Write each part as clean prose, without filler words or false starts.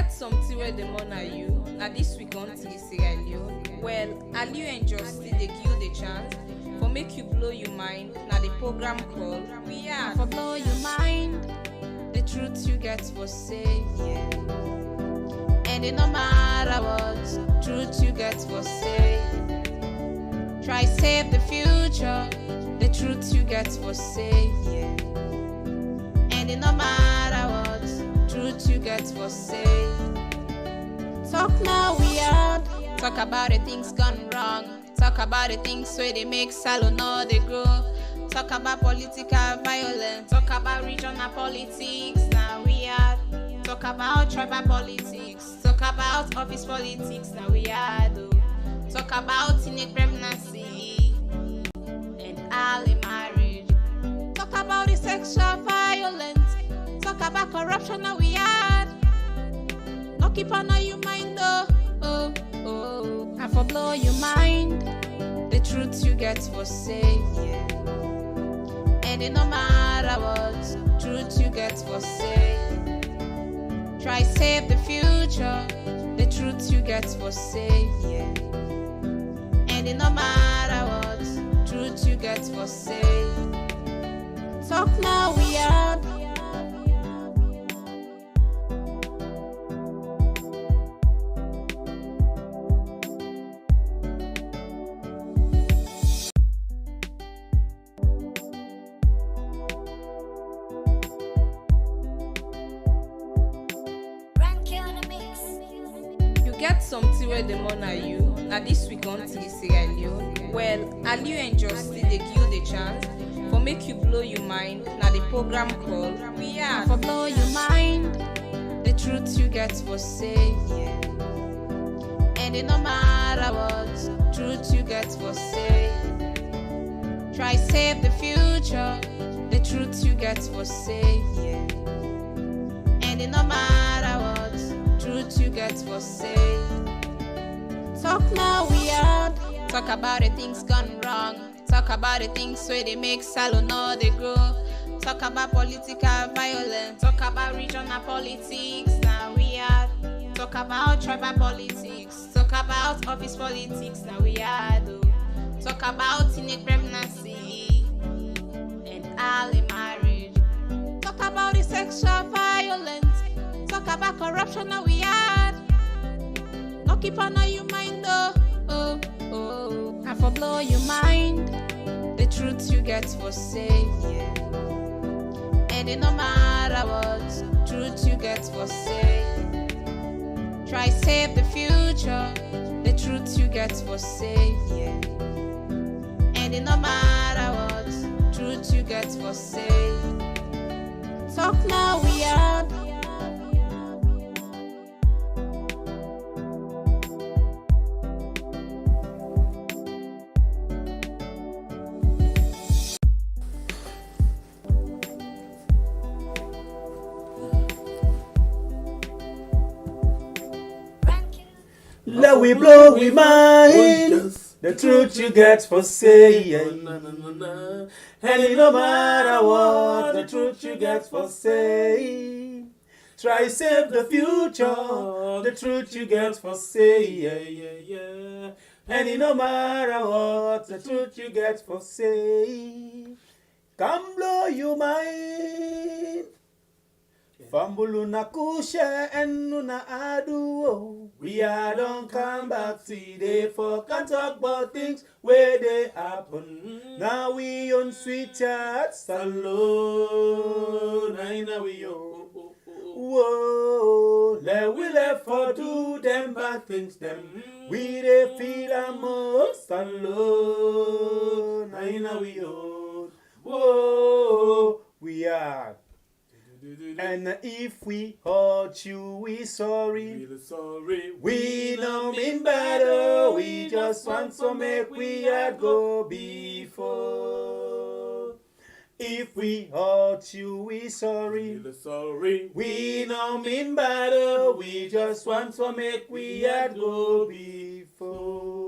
get something where the money are you. Now this week on to Sierra Leone. Well, are you and Justin they give you the chance for make you blow your mind? Now the program called We Are For blow your mind, the truth you get for say, yeah. And it no matter what, truth you get for say. Try save the future, the truth you get for say, yeah. And it no matter what, truth you get for say. Talk now we are, talk about the things gone wrong. Talk about the things where they make salon or they grow. Talk about political violence. Talk about regional politics. Now we are. Talk about tribal politics. Talk about office politics. Now we are. Talk about teenage pregnancy and early marriage. Talk about the sexual violence. Talk about corruption. Now we are. No keep on your mind though. Oh. And for blow your mind, the truth you get for say, yeah. And it no matter what, truth you get for say. Try save the future, the truth you get for say, yeah. And it no matter what, truth you get for say. Talk now we are. Get something where the money are you. Now this week on to Sierra Leone. Well, are you and Justin they give you the chance for make you blow your mind? Now the program called We Are For blow your mind, the truth you get for say, yeah. And it no matter what, truth you get for say. Try save the future, the truth you get for say, yeah. And it no matter what, truth you get for say. Talk now we are. Talk about the things gone wrong. Talk about the things where they make salon or they grow. Talk about political violence. Talk about regional politics. Now we are. Talk about tribal politics. Talk about office politics. Now we are. Talk about teenage pregnancy and early marriage. Talk about the sexual violence. Talk about corruption. Now we are. No keep on your mind though. Oh. And for blow your mind, the truth you get for say, yeah. And it no matter what, truth you get for say. Try save the future, the truth you get for say, yeah. And it no matter what, truth you get for say. Talk now we are. Let we blow we mind, the truth you get for say, and it no matter what, the truth you get for say. Try save the future, the truth you get for say, and it no matter what, the truth you get for say. Come blow your mind. Fambulu na kusha enu na adu. We are don't come back today for can't talk about things where they happen. Now we on sweet chats alone. Now we on. Whoa, let we left for do them bad things them. We they feel the most alone. Now we on. Whoa, we are. And if we hurt you, we sorry. We no mean better. We just want to make we had go before. If we hurt you, we sorry. We no mean better. We just want to make we had go before.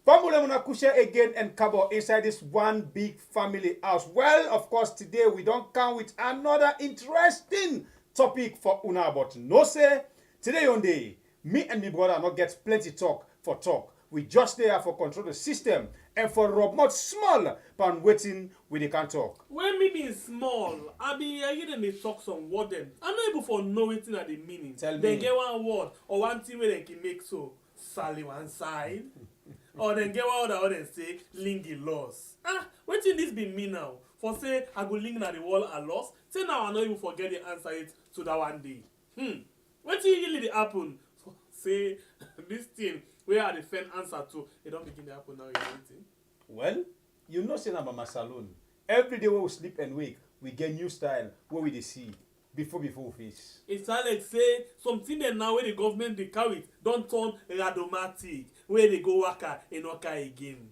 Family Munakusha again and Kabo inside this one big family house. Well, of course, today we don't come with another interesting topic for una but no say today on day me and me brother not get plenty talk for talk. We just there for control the system and for rub much small pan waiting we they can talk. When me being small, I be hear them they talk some word them. I'm not able for know wetin at the meaning. Tell They me. get one word or one thing where they can make so Sally one side. Or then get one other and say Lungi loss. Wetin this be mean now? For say I go link na the wall and loss. Say now I not even forget the answer it to that one day. Wetin really dey happen? For say this thing where I defend answer to it don't begin to happen now in waiting. Well, you know say na mama salon. Every day when we sleep and wake, we get new style where we dey see before we face. It's like say something that now where the government they carry it don't turn radomatic where they go waka and waka again.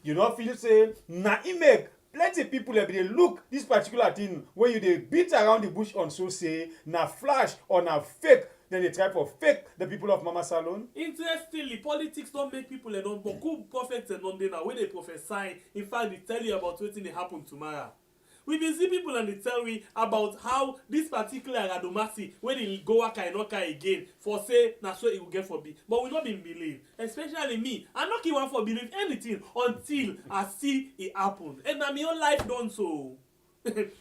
You know feel say na it make plenty people every day look this particular thing where you dey beat around the bush on so say na flash or na fake. Then they try for fake the people of Mama Salon. Interestingly, politics don't make people alone, but good prophets and non now where they prophesy. In fact, they tell you about what will happen tomorrow. We been see people and they tell me about how this particular radomasi where they go waka and waka again for say na so it will get for be. But we not been believe, especially me. I'm not one for believe anything until I see it happen. And na my own life done so.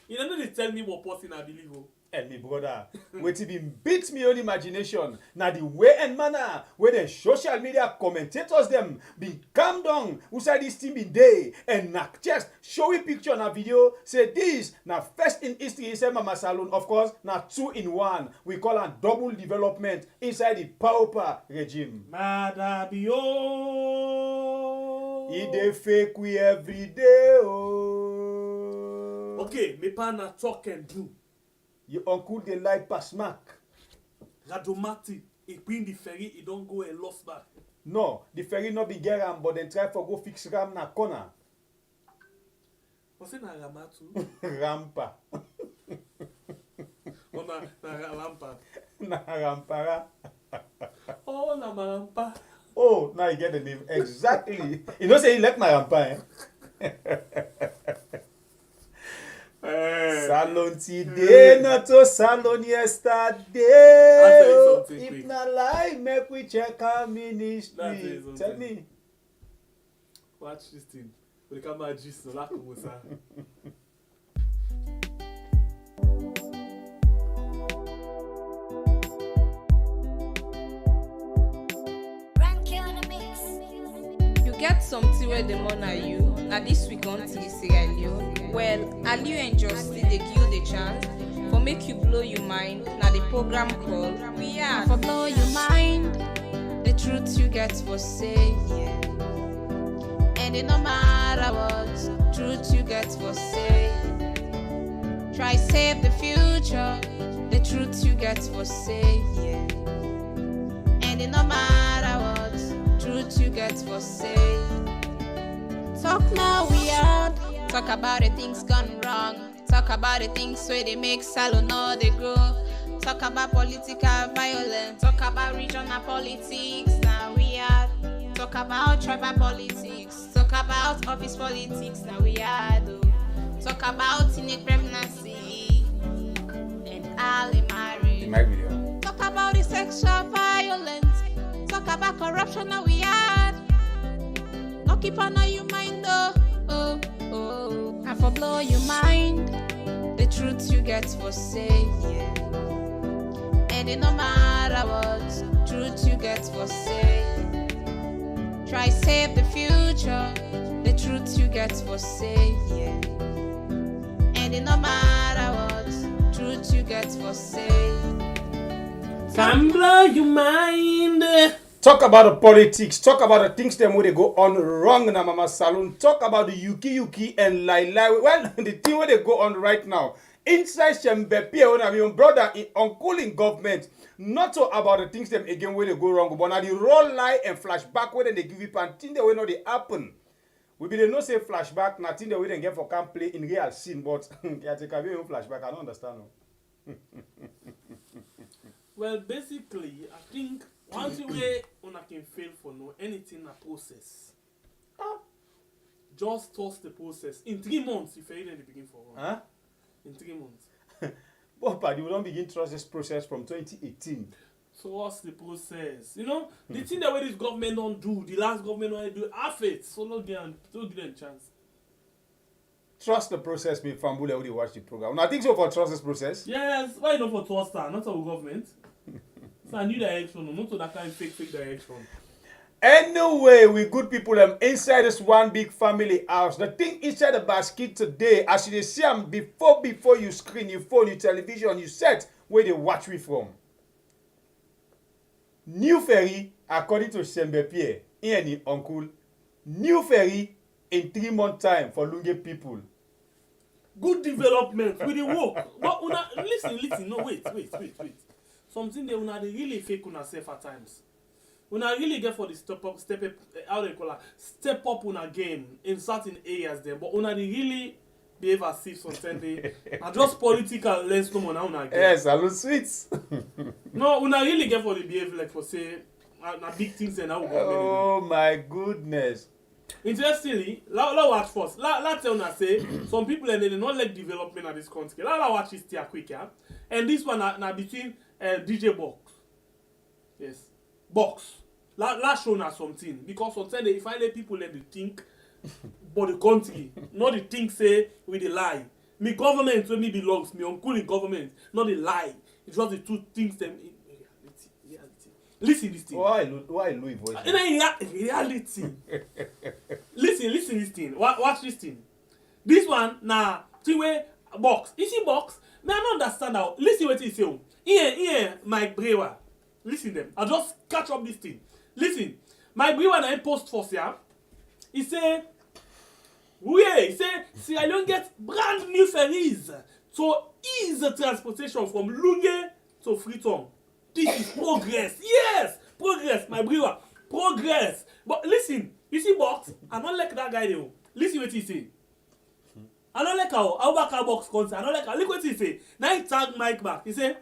You know they tell me what person I believe. Oh. And me brother, wetin been beat me own imagination. Now the way and manner where the social media commentators them been calm down outside this team in day and na just showing picture na video say this na first in history inside Mama Salon. Of course, na 2 in 1. We call am double development inside the pauper regime. Madabio. E dey fake we every day. Oh. Okay, me pa na talk and do. Your uncle dey like pass mark. Radomati, it bring the ferry, it don't go and lost back. No, the ferry not be get ram, but then try for go fix ram na corner. What's it na ramatu? Rampa. Oh, na rampa. Na rampara. Oh, na marampa. Oh, now you get the name. Exactly. You know say you like my rampa, eh? Salon today, not to salon yesterday. If not lie, make we check our ministry. Tell me. Watch this thing. We come out just so like Musa. You get something where the money you. Now this week on to Sierra Leone. Well, Aliu and Justin they give you the chance for make you blow your mind. Now the program called We Are. For blow your mind, the truth you get for say, yeah. And it no matter what, truth you get for say. Try save the future, the truth you get for say, yeah. And it no matter what, truth you get for say. Talk now we are. Talk about the things gone wrong. Talk about the things where they make salon or they grow. Talk about political violence. Talk about regional politics. Now we are. Talk about tribal politics. Talk about office politics. Now we are. Talk about teenage pregnancy and early marriage. My video. Talk about the sexual violence. Talk about corruption. Now we are. No keep on your mind though. And for blow your mind, the truth you get for say, yeah. And it no matter what, truth you get for say. Try save the future, the truth you get for say, yeah. And it no matter what, truth you get for say. Can blow your mind. Talk about the politics. Talk about the things them where they go on wrong in Mama Salon. Talk about the Yuki and Lai. Well, the thing where they go on right now. Inside Shembepe, when I mean brother in uncle in government. Not so about the things them again where they go wrong, but now the raw lie and flashback where they give you and things that way not they happen. We be they no say flashback, nothing that we didn't get for can play in real scene, but yeah, take a view flashback. I don't understand. No. Well, basically, I think once you way on can fail for no anything a process. Just trust the process. In 3 months, you fail in the beginning for one. Huh? in 3 months. But Paddy, we don't begin trust this process from 2018. So what's the process? You know, the thing that way this government don't do, the last government don't do, half it. So don't give them chance. Trust the process, me from Bule, who watch the program. And I think so for trust this process. Yes, why not for trust her, not our government? It's a new direction, not to that kind of fake direction. Anyway, we good people inside this one big family house. The thing inside the basket today, as you see them before you screen your phone, your television, you set where they watch me from. New ferry, according to Sembe Pierre, Ian uncle, new ferry in 3 months time for Lungi people. Good development with the work. But listen, no, wait. Something they una they really fake una self at times. Una really get for the step up una game in certain areas there, but una they really behave as if something they are just political lens no more now una game. Yes, I love sweets. No, una really get for the behave like for say na big things and now. Oh my goodness. Interestingly, let's watch first. Let's tell una say some people and they don't like development of this country. Let's watch this here quick, yeah. And this one na between DJ Box. Yes. Box. Let's show us something. Because sometimes if I let people let they think but the country, not the thing say with the lie. Me government when me belongs, me uncle in government, not the lie. It's just the two things them in reality. Listen this thing. Why Louis voice? In reality. Listen this thing. Watch this thing. This one na three-way box. You see box? Me I don't understand how. Listen what he say. Here, Mike Brewer. Listen them. I just catch up this thing. Listen. Mike Brewer na post first here. He say, Sierra Leone get brand new ferries to ease the transportation from Lungi to Freetown. This is progress. Yes, progress, my brewer. Progress. But listen, you see box, I don't like that guy though. Listen what he say. I don't like how back our box concert. I don't like how. Look what he say. Now he tag Mike back. He say,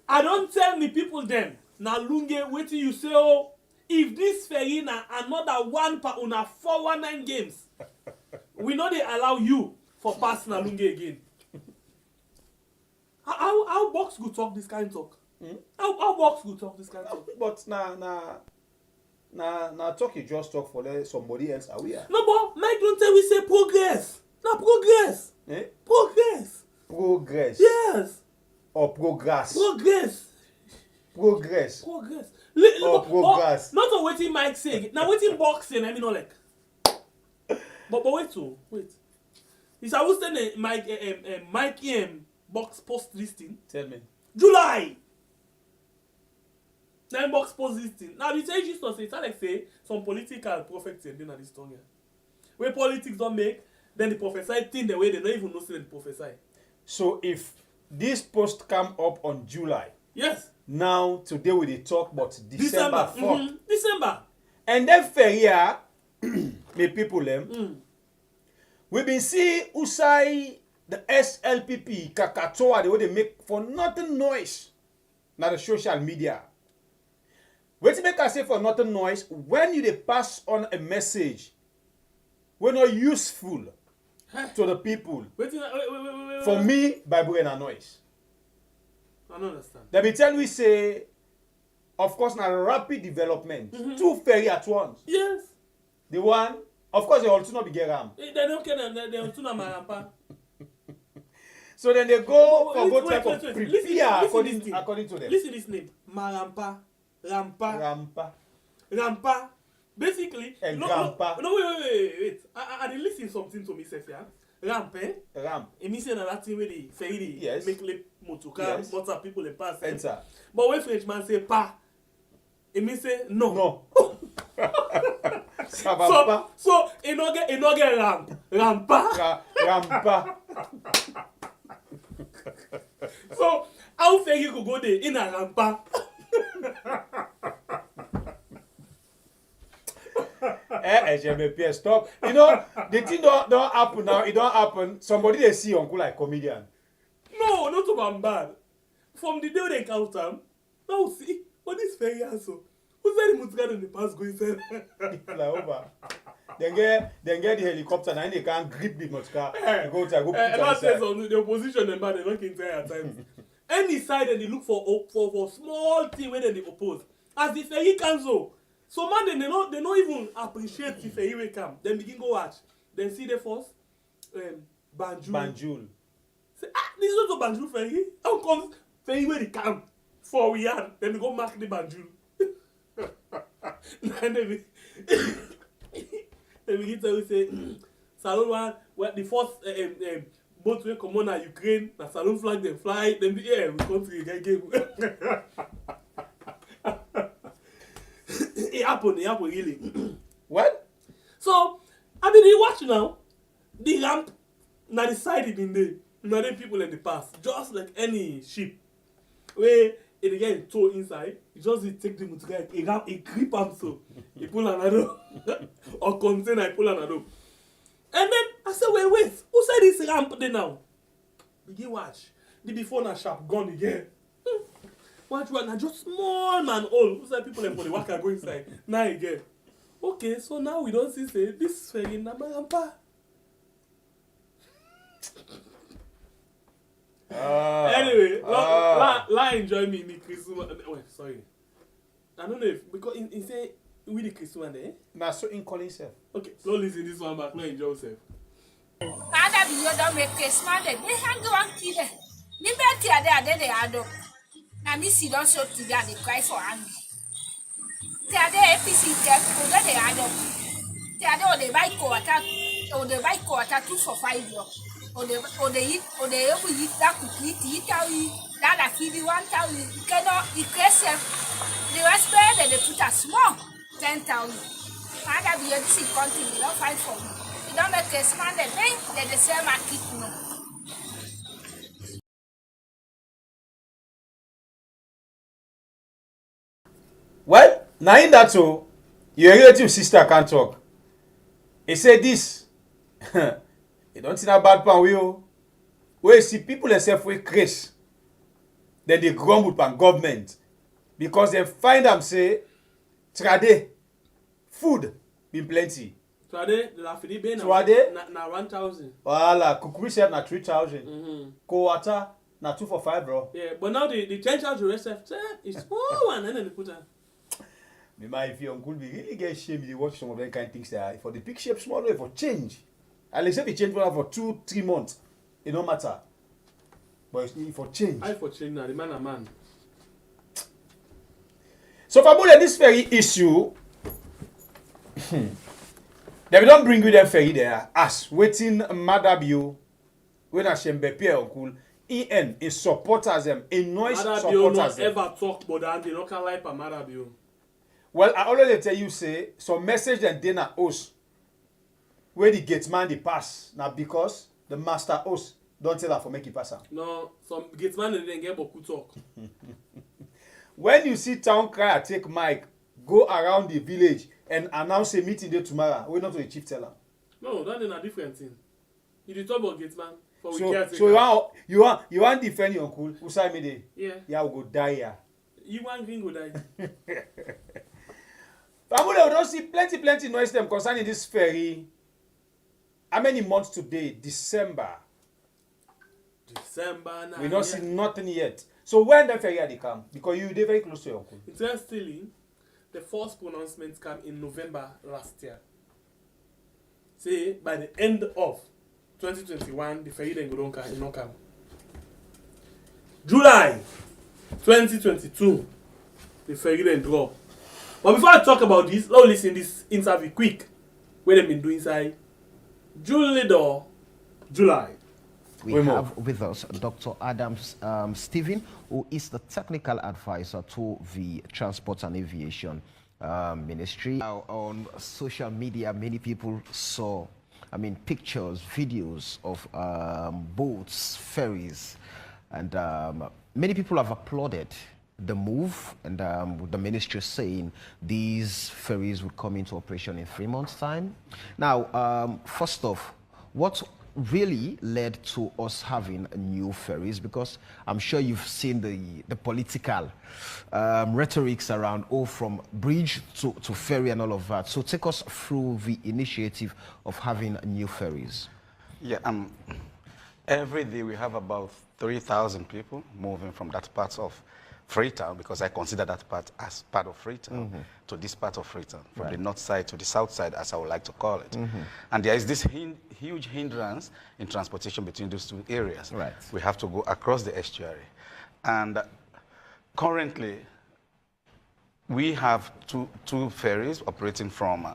I don't tell me people them. Now Lungi, wait till you say, oh, if this ferry na another one per una 419 games, we know they allow you for pass na Lungi again. How box go talk this kind of talk? How box go talk this kind of talk? But na talk you just talk for let somebody else aware. No, but Mike don't tell we say progress. Na progress. Eh? Progress. Progress. Yes. Or progress. Progress. Progress. Progress. Or progress. Not on waiting Mike say. Now waiting box say, I mean not like. But wait. Is I was saying Mike box post listing. Tell me. July. Then box post listing. Now the change is to say, it's like say some political prophets and then at this tongue here. Where politics don't make, then the prophesy thing the way they don't even know say the prophesy. So if this post come up on July. Yes. Now today we dey talk about December 4th. Mm-hmm. December. And then Feria, my people them. We been see Usai the SLPP Kakatoa the way they make for nothing noise. Now the social media. What make I say for nothing noise when you dey pass on a message we're not useful to the people. Wait. For me, Bible and a noise. I don't understand. They be tell we say, of course, now rapid development. Mm-hmm. Two ferry at once. Yes. The one, of course, they also not be get ram. They don't care. They also not marampa. So then they go for both type of Wait. prepare Listen according to them. Listen this name. Marampa. Rampa. Basically. And No, wait. I did listen something to me, Sefia. Ramp, eh? Ramp. It means that thing where the ferry Yes. make lip motocar, Yes. lots of people in pass. Enter. But when Frenchman say pa, it means say no. No. Ça va pas. So it no get rampa. Rampa. So how ferry could go there in a rampa? JMP, stop. You know, the thing don't happen now. It don't happen. Somebody they see uncle like comedian. No, not to bad. From the day they encounter him, now see what is ferry also. Who said he must get in the past going there? Like over. Then get the helicopter and they can't grip the motor. Go to that says on the opposition and man, they don't entire at times. Any side and they look for small thing where they oppose. As the ferry cancel. So man, they don't even appreciate the ferry will come. Then begin go watch. Then see the first Banjul. Say, this is not a Banjul ferry. How comes ferry where they come? 4 yard. Then they go mark the Banjul. Then they begin to say, Salon one, the first boat will come on at Ukraine, the Salon flag they fly, then the air we come to the game. It happened really. What? So, I mean, you watch now, the ramp, now the side it been there, now the people in the past, just like any ship, where it get toe inside, you just take the motor, it grip up so, you pull another, or container, pull another. And then I said, wait, who said this ramp there now? Begin watch. The before na sharp gone again. Watch one, now just small man all. Who said people for the worker go inside? Now again. Okay, so now we don't see say this ferry na rampa. Anyway, la enjoy me in the Christmas. Wait, sorry. I don't know if because he say we the Christmas there. Na so in calling self. Okay, don't listen this one back. No enjoy yourself. Ada bi yoda make Christmas dey. Me hang one kid. Me bet ya dey they ado. Na me see don show today they cry for anger. They are there APC get go they ado. They are there they buy quarter or they buy quarter 2 for 5 euro. Or they eat that cookie eat that feed 1,000. Cannot increase the rest they put a small 10,000. Ada bi yoda see country we don't find for me. You don't make Christmas they the same market no. Well, now in that so, your relative sister can't talk. He said this. You don't see that bad pan we where you see people themselves with grace. Then they grumble pan government. Because they find them say, trade, food been plenty. Trade, la fini be na 1,000. Voilà, kukuri self na 3,000. Water na 2 for 5 bro. Yeah, but now the change out to rest is small one and then they put on. Me my if your uncle be really get shame they watch some of them kind of things there. For the big shape small way for change. And except they change for 2-3 months. It don't matter. But it's for change. I for change now, the man a man. So for more this ferry issue, they don't bring with them ferry there. As waiting Madabio, when Hashem Bepe uncle, EN is supporters them, a noise supporters them. Ever talk about that, they don't can like Madabio. Well, I already tell you say some message and dinner host where the gate man the pass now because the master host don't tell her for make it pass. No, some gate man didn't get beaucoup talk. When you see town crier take mic, go around the village and announce a meeting there tomorrow, we're not to the chief teller. No, that is a different thing. You did talk about gate man. So you want defend your uncle? Who say me there? Yeah. Yeah, we go die here. You want green go die. Family, we don't see plenty noise them concerning this ferry. How many months today? December. Now. We don't see nothing yet. So when the ferry they come? Because you they very close to your uncle. Interestingly, the first pronouncement came in November last year. Say by the end of 2021, the ferry then go don't come. July 2022, the ferry then drop. But before I talk about this, let's listen this interview quick. What they've been doing inside July. We have with us Dr. Adam Stephen, who is the technical advisor to the Transport and Aviation Ministry. Now, on social media, many people saw, pictures, videos of boats, ferries, and many people have applauded the move, and with the ministry saying these ferries would come into operation in 3 months' time. Now, first off, what really led to us having new ferries? Because I'm sure you've seen the political rhetorics around, from bridge to ferry and all of that. So take us through the initiative of having new ferries. Yeah, every day we have about 3,000 people moving from that part of Freetown, because I consider that part as part of Freetown, to this part of Freetown, from the north side to the south side, as I would like to call it. And there is this huge hindrance in transportation between those two areas. Right. We have to go across the estuary. And currently, we have two ferries operating from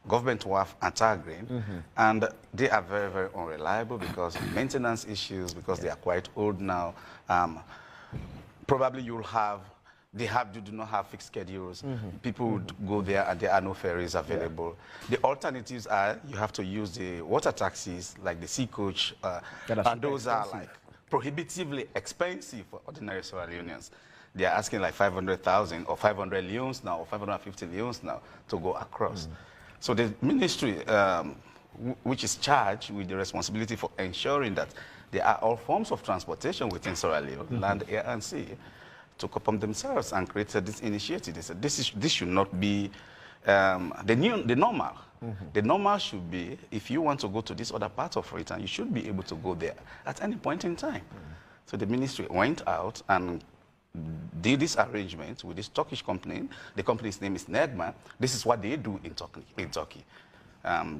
Government Wharf and Targreen, and they are very, very unreliable because of maintenance issues, because they are quite old now. Probably you'll have, they do not have fixed schedules. People would go there and there are no ferries available. The alternatives are you have to use the water taxis like the sea coach, and those are like prohibitively expensive for ordinary Sierra Leoneans. They are asking like 500,000 or 500 leons now, or 550 leons now to go across. So the ministry, which is charged with the responsibility for ensuring that there are all forms of transportation within Sierra Leone, land, air, and sea, took upon themselves and created this initiative. They said this should not be the normal. The normal should be, if you want to go to this other part of Freetown, you should be able to go there at any point in time. So the ministry went out and did this arrangement with this Turkish company. The company's name is Negma. This is what they do in Turkey.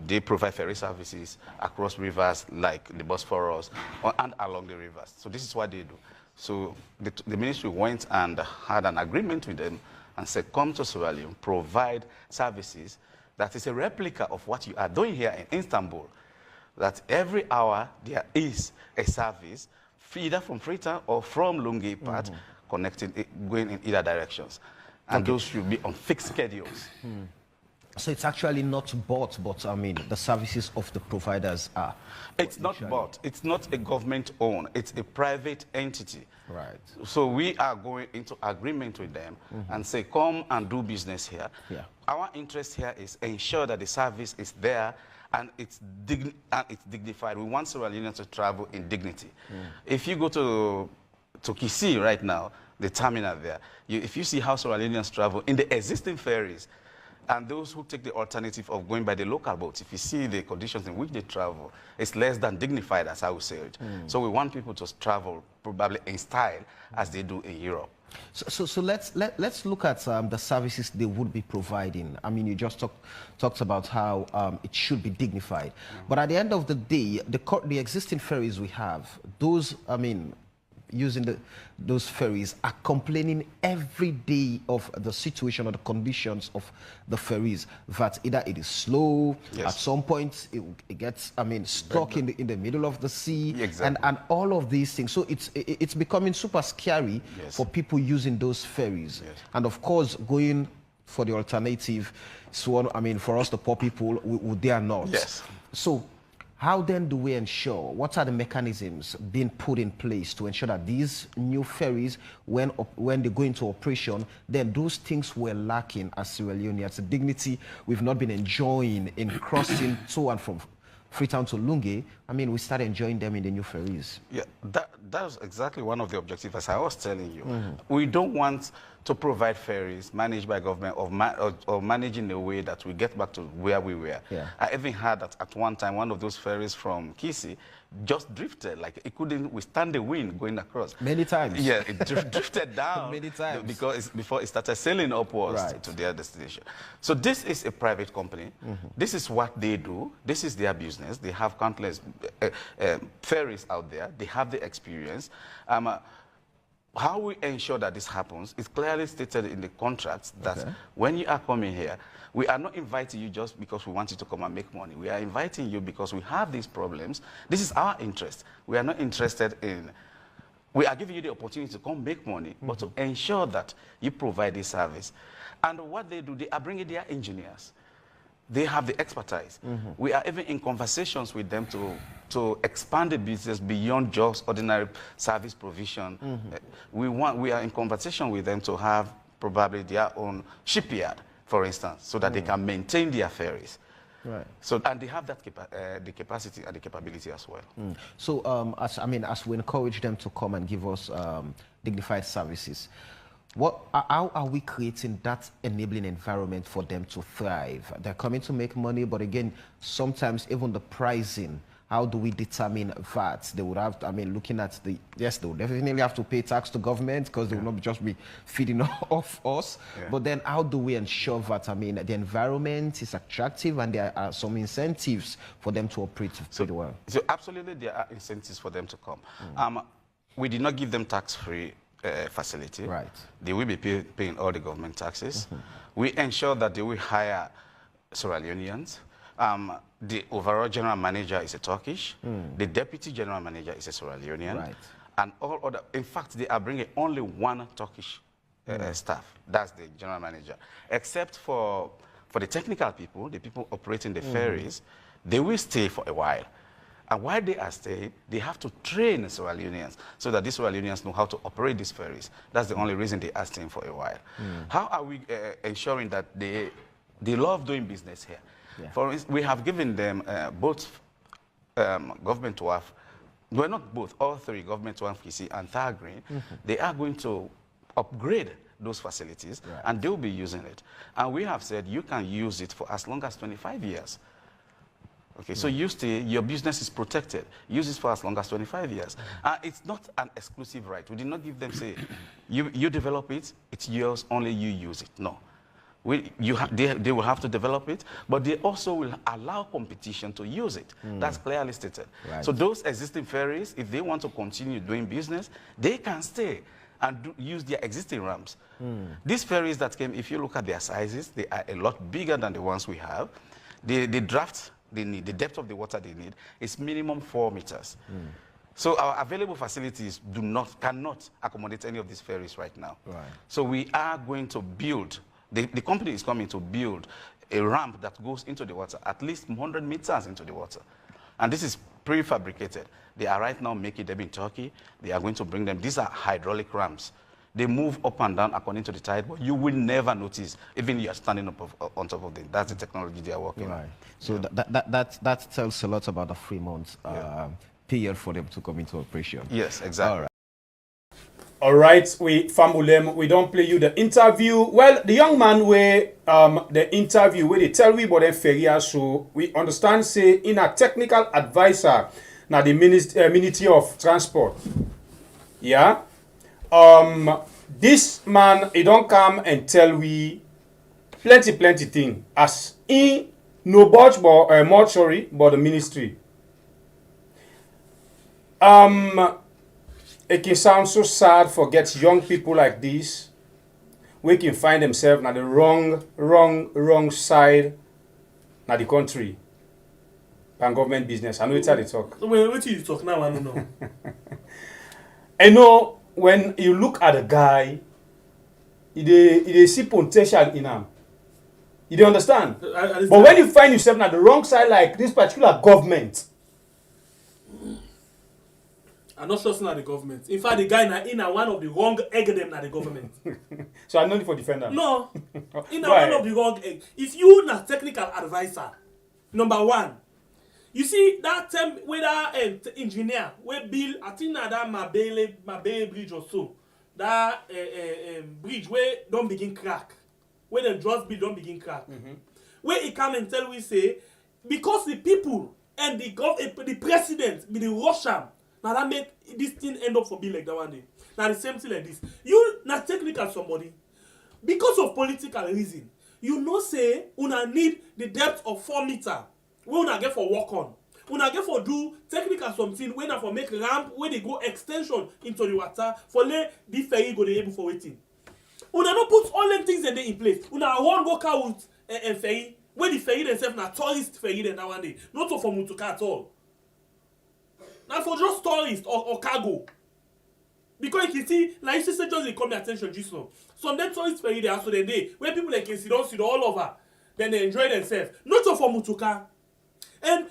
They provide ferry services across rivers like the Bosphorus and along the rivers. So this is what they do. So the ministry went and had an agreement with them and said, come to Sierra Leone, provide services that is a replica of what you are doing here in Istanbul. That every hour there is a service, either from Freetown or from Lungi part, connecting, going in either directions. And those should be on fixed schedules. So it's actually not bought, but I mean, the services of the providers are. It's not bought. It's not a government-owned. It's a private entity. Right. So we are going into agreement with them and say, come and do business here. Yeah. Our interest here is ensure that the service is there and it's dignified. We want Sierra Leoneans to travel in dignity. If you go to Kisi right now, the terminal there, if you see how Sierra Leoneans travel in the existing ferries, and those who take the alternative of going by the local boats, if you see the conditions in which they travel, it's less than dignified, as I would say it. So we want people to travel probably in style as they do in Europe. So let's look at the services they would be providing. I mean, you just talked about how it should be dignified. But at the end of the day, the existing ferries we have, those, I mean, using those ferries are complaining every day of the situation or the conditions of the ferries, that either it is slow, at some point it gets, I mean, stuck in the middle of the sea, and all of these things. So it's becoming super scary for people using those ferries. And of course, going for the alternative, so I mean, for us, the poor people, we dare not. So how then do we ensure, what are the mechanisms being put in place to ensure that these new ferries, when they go into operation, then those things were lacking as Sierra Leoneans, the dignity we've not been enjoying in crossing to and from Freetown to Lungi, I mean, we start enjoying them in the new ferries. Yeah, that's exactly one of the objectives, as I was telling you. We don't want to provide ferries managed by government or managed in a way that we get back to where we were. I even heard that at one time, one of those ferries from Kisi just drifted, like it couldn't withstand the wind going across. Many times. Yeah, it drifted down. Many times. Because before it started sailing upwards to their destination. So this is a private company. This is what they do. This is their business. They have countless ferries out there. They have the experience. How we ensure that this happens is clearly stated in the contracts that when you are coming here, we are not inviting you just because we want you to come and make money. We are inviting you because we have these problems. This is our interest. We are not interested in, we are giving you the opportunity to come make money, but to ensure that you provide this service. And what they do, they are bringing their engineers. They have the expertise. We are even in conversations with them to expand the business beyond just ordinary service provision. We are in conversation with them to have probably their own shipyard, for instance, so that they can maintain their ferries. Right. So, and they have that the capacity and the capability as well. So, as we encourage them to come and give us dignified services, how are we creating that enabling environment for them to thrive? They're coming to make money, but again, sometimes even the pricing. How do we determine VAT? They would have, looking at yes, they would definitely have to pay tax to government because they will not just be feeding off us. Yeah. But then how do we ensure that, the environment is attractive and there are some incentives for them to operate pretty well? So absolutely there are incentives for them to come. We did not give them tax-free facility. Right. They will be paying all the government taxes. We ensure that they will hire Sierra Leoneans. The overall general manager is a Turkish. The deputy general manager is a Sierra Leonean. Right. And all other, in fact, they are bringing only one Turkish staff. That's the general manager. Except for the technical people, the people operating the ferries, they will stay for a while. And while they are staying, they have to train the Sierra Leoneans so that these Sierra Leoneans know how to operate these ferries. That's the only reason they are staying for a while. How are we ensuring that they love doing business here? Yeah. For instance, we have given them both government WAF, well, not both, all three, government WAF, PC, and Thar Green. They are going to upgrade those facilities, and they'll be using it. And we have said you can use it for as long as 25 years. Okay, so you stay, your business is protected. Use it for as long as 25 years. It's not an exclusive right. We did not give them, say, you develop it, it's yours, only you use it. No. They will have to develop it, but they also will allow competition to use it. That's clearly stated. Right. So those existing ferries, if they want to continue doing business, they can stay and use their existing ramps. These ferries that came, if you look at their sizes, they are a lot bigger than the ones we have. The draft they need, the depth of the water they need is minimum 4 meters. So our available facilities cannot accommodate any of these ferries right now. Right. So we are going to build, the company is coming to build a ramp that goes into the water, at least 100 meters into the water. And this is prefabricated. They are right now making them in Turkey. They are going to bring them. These are hydraulic ramps. They move up and down according to the tide, but you will never notice, even you are standing up on top of them. That's the technology they are working on. So that tells a lot about the 3 months period for them to come into operation. Yes, exactly. All right. All right, Famulem, we don't play you the interview. Well, the young man where the interview where they tell we about the Ferries, so we understand say in a technical advisor now the Ministry of Transport. Yeah. This man he don't come and tell we plenty thing as in no budge but mortuary but the ministry. It can sound so sad for get young people like this. We can find themselves on the wrong side of the country. And government business. I know it's how they talk. Wait, what you talk now? I don't know. I know when you look at a guy, you see potential in him. You don't understand? But when you find yourself on the wrong side, like this particular government, I'm not trusting the government. In fact, the guy in one of the wrong egg them at the government. So I'm not for defender. No. In one of the wrong egg. If you not technical advisor, number one, you see that term whether engineer we build, I think that Mabele bridge or so, that bridge where don't begin crack, where the just build don't begin crack. Where he come and tell we say because the people and the president be the Russian. Now that make this thing end up for being like that one day. Now the same thing like this. You not technical somebody. Because of political reason, you know say una need the depth of 4 meters. We una get for work on. Una get for do technical something when na for make ramp where they go extension into the water for let the ferry go dey able for waiting. Una no put all them things in place. Una one go car with ferry where the ferry themselves na tourist ferry then that one day. Not for Mutuka at all. Now for just tourists or cargo. Because you see, like you say, just they come to attention just now. Some then tourists ferry there so they where people like can sit all over. Then they enjoy themselves. Not just for Mutuka. And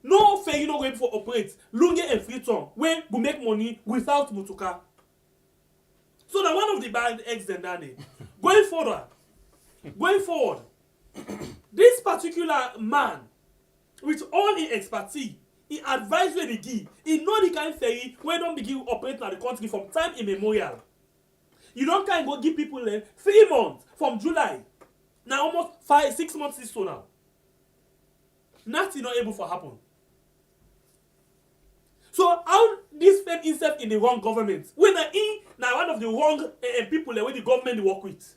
no ferry no going for operate. Lungi and Freetown where we make money without Mutuka. So now one of the bad eggs then Danny. Going forward, this particular man with all his expertise, he advise wey dey give. He know the kind ferry wey don begin operate na the country from time immemorial. You don kind go give people 3 months from July. Na almost 5-6 months this so now. Nothing not able to happen. So how this fame himself in the wrong government? When he now one of the wrong people where the government dey work with.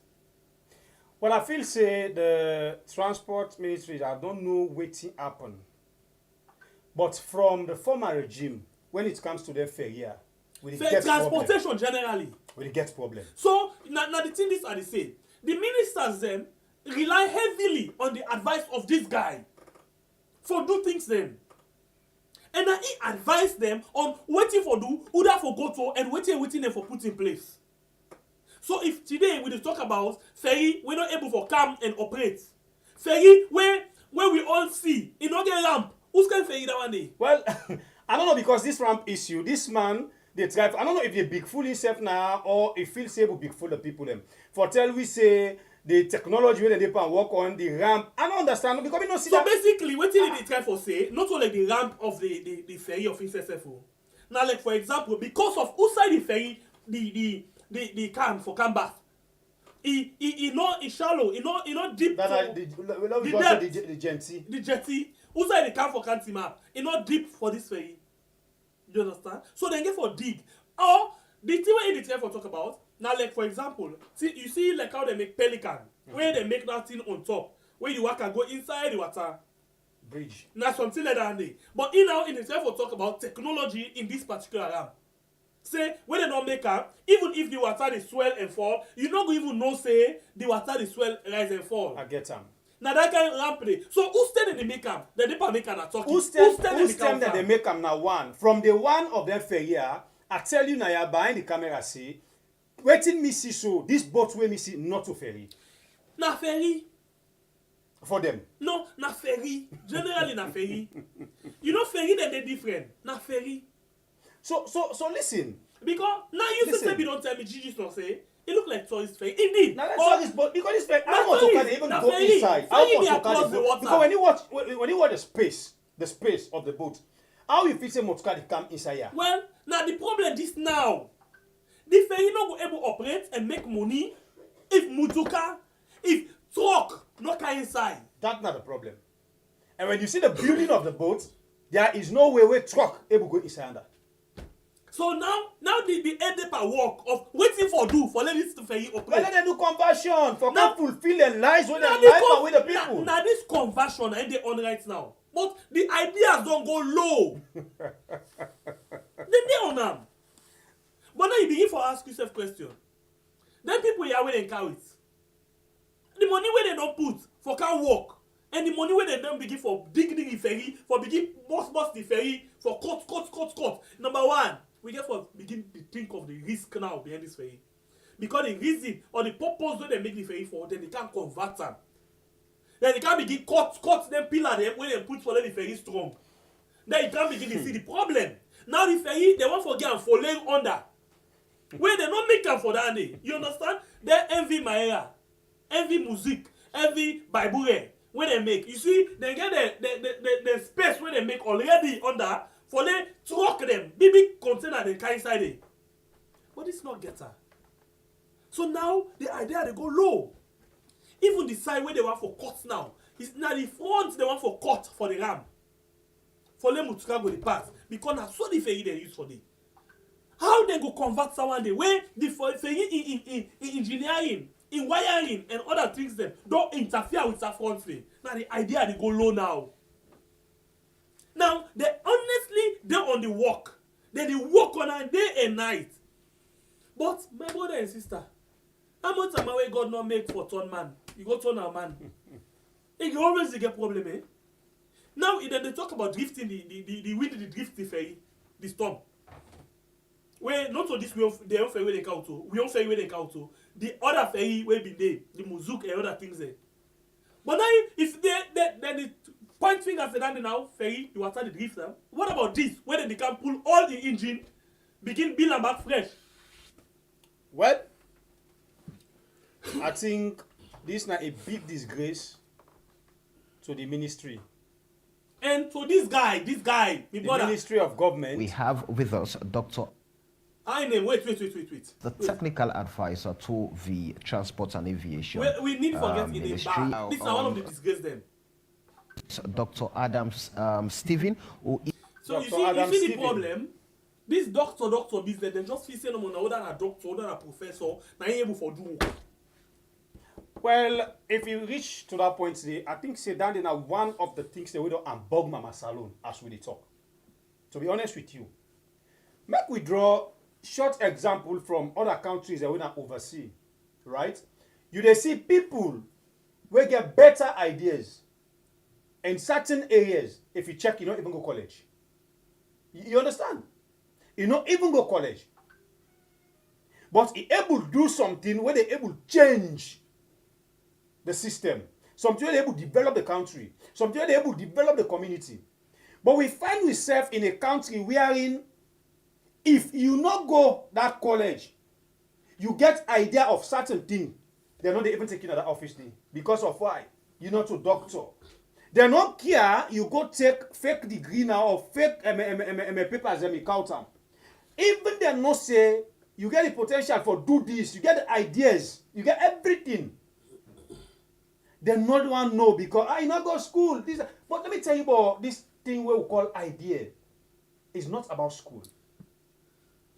Well, I feel say the transport ministry, I don't know wetin happen. But from the former regime, when it comes to their ferry, we get transportation generally. We get problem. So now the thing is are the same. The ministers then rely heavily on the advice of this guy for do things then. And now he advise them on waiting for do, who that for go to, and waiting them for put in place. So if today we talk about ferry, we're not able for come and operate. Ferry where we all see, in not get ramp. Who's can ferry that one day? Well, I don't know, because this ramp issue, this man, they drive. I don't know if they big fool himself now or if he'll say big fool the people them. For tell we say the technology when they work on the ramp. I don't understand because we don't see so that. basically, what did they try for say? Not only the ramp of the ferry of SSFO. Now, like for example, because of outside the ferry, the can for come back. He not shallow, he not deep. That the jetty. The jetty. Outside the can for can't map. He not deep for this ferry. You understand? So they get for dig. Or the thing where they try for talk about. Now, like for example, you see like how they make pelican, where they make that thing on top, where the water go inside the water. Bridge. Now something like that. But in itself will talk about technology in this particular ramp. Say when they don't make up, even if the water is swell and fall, you not even know say the water is swell, rise and fall. I get them. Now that kind of ramp there. So who stand in the make up? The deeper make are talking. Who stand that they make them now one? From the one of them ferry, I tell you now behind the camera see, waiting me see so this boat where me see not to ferry. Na ferry. For them. No, na ferry. Generally na ferry. You know ferry they different. Na ferry. So listen. Because now you say you don't tell me Gigi's not say it look like tourist ferry. Indeed. Now let's this boat because this ferry. I don't want to even go inside. I don't want to carry the boat. Because when you watch the space of the boat, how you feel say motorcar come inside here? Well, now the problem is now. The ferry not go able to operate and make money if mutuka, if truck not come inside. That's not the problem. And when you see the building of the boat, there is no way where truck able to go inside under. So now the head work of waiting for let this ferry operate. Well, then they do conversion for now fulfill the lives with the life with the people. Now this conversion and they on right now. But the ideas don't go low. They on them. But now you begin to ask yourself question. Then people here where they carry it. The money where they don't put for can work. And the money where they don't begin for digging the ferry, for begin bust the ferry, for cut. Number one, we get for begin to think of the risk now behind this ferry. Because the reason or the purpose where they make the ferry for, then they can't convert them. Then they can't begin cut them pillar them when they put for the ferry strong. Then you can't begin to see the problem. Now the ferry, they want for get for laying under. Where they don't make them for that day. You understand? They envy Maera, envy music, envy Bible where they make. You see, they get the space where they make already under for they truck them. Big container they carry inside it. But it's not getter. So now the idea they go low. Even the side where they want for cut now. It's now the front they want for cut for the ram. For them to go the pass. Because that's so the ferry they use for them. How they go convert someone the way the ferry in engineering, in wiring and other things them don't interfere with that front way. Now the idea they go low now. Now they honestly they're on the walk. They walk on a day and night. But my brother and sister, how much time away God not make for turn man? You go turn a man. It always get problem, eh? Now they talk about drifting the wind the drift the ferry, the storm. Where not so this we they own ferry where they count to, we own ferry where they count to. The other ferry where be there, the Muzuk and other things there. But now if they point fingers at them now, ferry, the water the drift them. What about this? Where they can pull all the engine, begin build them back fresh. Well, I think this is not a big disgrace to the ministry. And so this guy, my The brother. Ministry of Government. We have with us Dr. I name, wait. the technical advisor to the Transport and Aviation We need to forget in the Ministry. bar. This is one of the disgrace them. Dr. Adams Stephen, who is So you Dr. see the Stephen. problem? This doctor business, they just feel say no more other than a doctor, other than a professor, now you able for do. Well, if you reach to that point today, I think say that is one of the things that we don't unbug Mama Salon as we dey talk. To be honest with you, make we draw short example from other countries that we don't oversee, right? You dey see people wey get better ideas in certain areas. If you check, you don't even go college. You understand? You don't even go college, but he able to do something where they able to change the system. Something where they able to develop the country. Something where they able to develop the community. But we find ourselves in a country wherein if you not go that college, you get idea of certain thing. They're not even taking at that office thing. Because of why? You're not a doctor. They don't care you go take fake degree now or fake papers and count them. Even they not say you get the potential for do this, you get the ideas, you get everything. They not want know because I not go school. This, but let me tell you about this thing we call idea. It's not about school.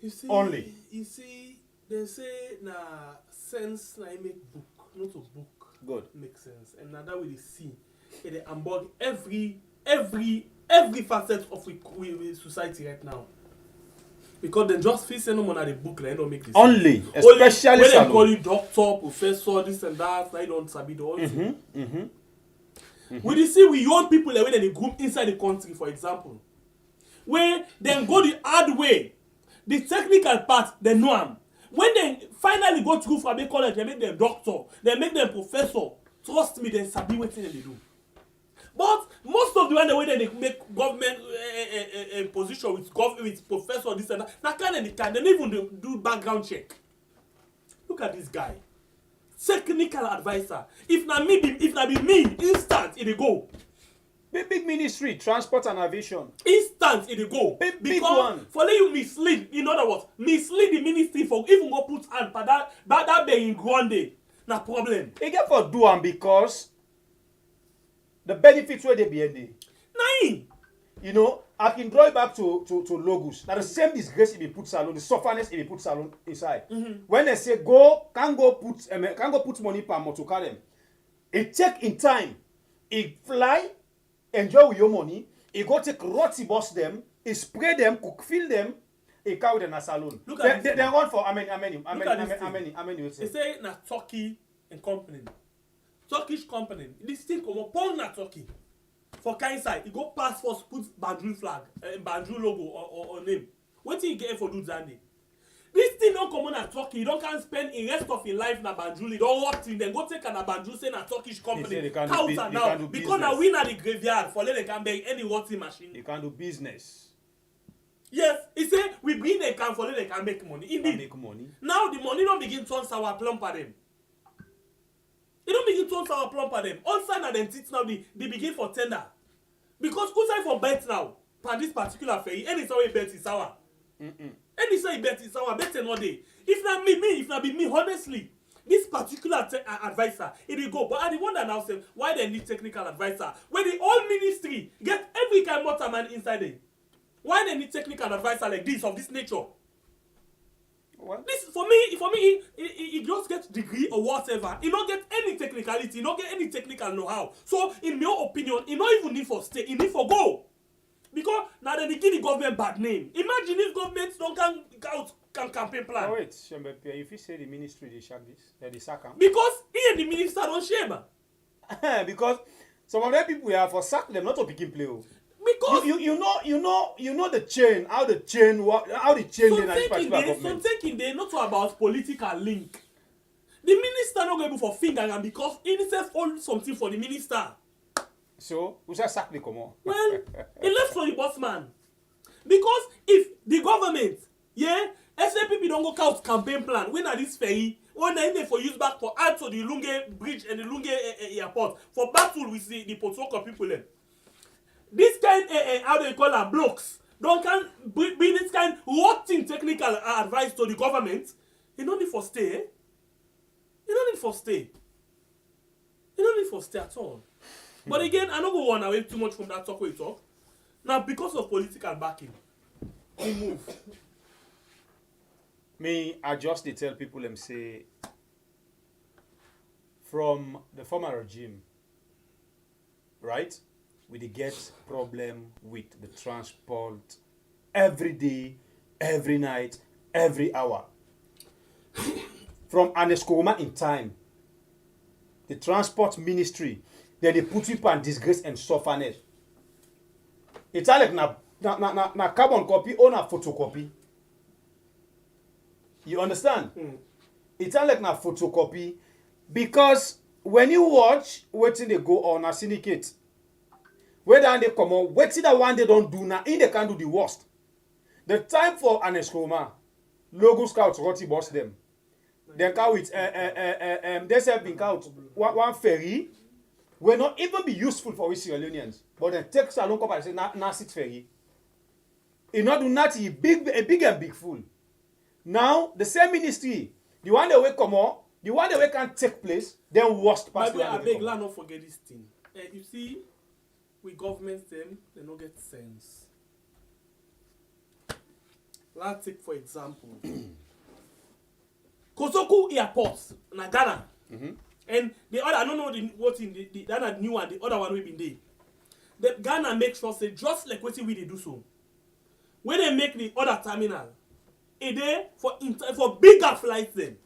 You see, Only. You see, they say na sense na make book, not a book. Good. Make sense, and now that we see, they unbug every facet of we society right now. Because they just feel say no more na the book, like don't make this. Only, especially when they salon. call you doctor, professor, this and that, I don't sabi the whole thing. We see we young people like when they group inside the country, for example, where then go the hard way, the technical part they know them. When they finally go to for a college, they make them doctor, they make them professor. Trust me, they sabi what they do. But most of the way they make government position with professor this and that kind of they don't even do background check. Look at this guy, technical advisor. If na be me, instant it go. Big ministry, transport and aviation. Instant it go. Big Because one. for let you mislead, in other words, mislead the ministry for even go put hand for that being grande. Na problem. They get for do am because the benefits where they be ending. Nine. You know, I can draw it back to Logos. Now the same disgrace if you put salon, the sufferness if you put salon inside. When they say can't go put money per motor car them. It take in time. It fly, enjoy with your money. It go take rotty bus them. It spray them, cook fill them. It carry them in a salon. Look at They this run for how many They you say? say na Turkey and company. Turkish company. This thing come upon na Turkey. For kind side, you go pass first, put Banjul flag, Banjul logo or name. What do you get for do that day? This thing don't come on at Turkey. You don't can spend the rest of your life na Banjul. You don't work till then go take an Banjul say na Turkish company. They can't now do because now business. we na the graveyard for let they can beg any working machine. You can do business. Yes, he say we bring the can for let they can make money. You Indeed. can make money. Now the money don't begin turn sour plum for them. It don't begin turn sour plum for them. All side na them teeth now they begin for tender. Because who say for bet now? For this particular ferry, any say bet is sour. Any say bet is sour, bet no day. If not be me, honestly, this particular advisor, it will go. But I wonder now say why they need technical advisor when the whole ministry get every kind of motor man inside it. Why they need technical advisor like this of this nature? What? This for me, he just get degree or whatever. He don't get any technicality. He don't get any technical know-how. So in my opinion, he don't even need for stay. He need for go. Because now they give the government bad name. Imagine if government don't can campaign plan. Oh wait, Shembe, if you say the ministry they sack this, they sack him. Because he and the minister don't shame. Because some of them people are for sack them, not to begin play. Because You know the chain, how the chain work, how the chain in this particular government. some thinking they not about political link. The minister not going for finger and because he himself hold something for the minister. So, we just sack the common. Well, he left for the boss man. Because if the government, SAPP don't go out campaign plan, when are this ferry, when are they for use back for add to the Lungi bridge and the Lungi airport, for battle with the Potoko people then. this kind, how do you call them, blokes, don't can bring this kind rotten technical advice to the government. You don't need for stay, eh? You don't need for stay. You don't need for stay at all. But again, I don't go run away too much from that talk we talk. Now, because of political backing, we move. Me, I just they tell people them say from the former regime, right? We dey get problem with the transport every day, every night, every hour. From Anescoma in time, the transport ministry, then they put people in disgrace and sufferness. It's like na carbon copy or na photocopy. You understand? It's like na photocopy because when you watch wetin they go on a syndicate, whether they come on, wetin that one they don't do now, in they can do the worst. The time for Anescoma, logo scouts roti boss them. They can with they have been out one ferry will not even be useful for we Sierra Leoneans, but then take salon come and say na 6 ferry. It not do nothing, a big and big fool. Now the same ministry, the one that will come on, the one that will can take place, then worst part. But I beg, let not forget this thing. You see, we government them, they don't get sense. Let's take for example, Kosoku Airport, na Ghana. And the other, I don't know what in the other new one, the other one we been there. The Ghana make sure say just like what we they do so. When they make the other terminal, a day for bigger flights then.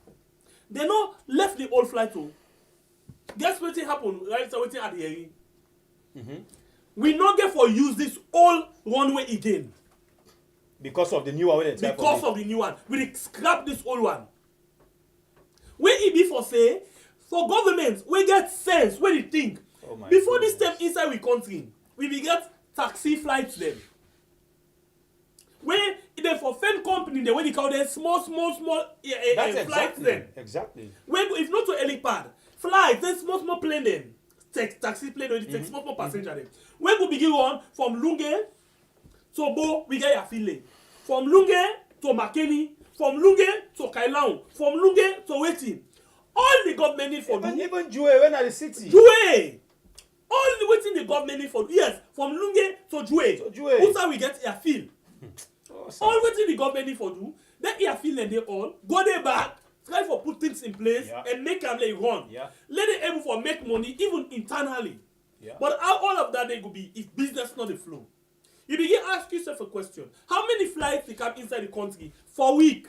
They not left the old flight to. Guess what happened? Right, so waiting at the area. We not get for use this old runway again. Because of the new one. Because of the new one. We scrap this old one. When it be for say, for governments, we get sense when they think. Before this step inside we country, we be get taxi flights then. When they for fan company, they when they call them small flights then. Exactly. When if not to helipad, flights, then small plane then. Taxi plane when they take small passenger then. When we begin on from Lungi to Bo, we get Yafile. From Lungi to Makeni, from Lungi to Kailaon, from Lungi to Waiting. All the government need for do. Even Jue, when are the city? Jue! All the waiting the government need for do. Yes, from Lungi to Jue. Also we get Yafil. All waiting the government need for do. Then Yafil and they all go there back, try for put things in place and make them like run. Let them able for make money even internally. But how all of that they could be if business not the flow. You begin ask yourself a question. How many flights they come inside the country for a week?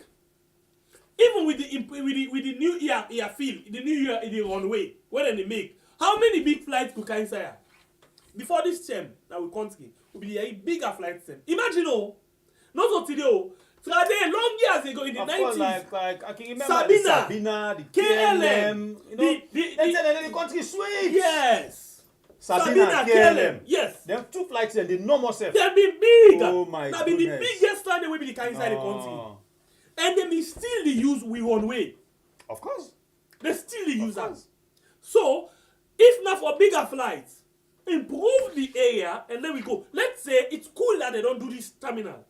Even with the new year field, the new year in the runway, when they make, how many big flights could come inside? Before this term that we country will be a bigger flight term. Imagine not so today Friday, long years ago in the 90s. Like I can remember Sabina, the KLM, you know, the country switch. Yes. Sabina, KLM. Yes. There are 2 flights and they no more safe. They've been big. Oh my goodness. They've been the biggest flight that will be the kind inside the country. And they may still use we one way. Of course. They still use us. So, if not for bigger flights, improve the area and then we go. Let's say it's cool that they don't do this terminal.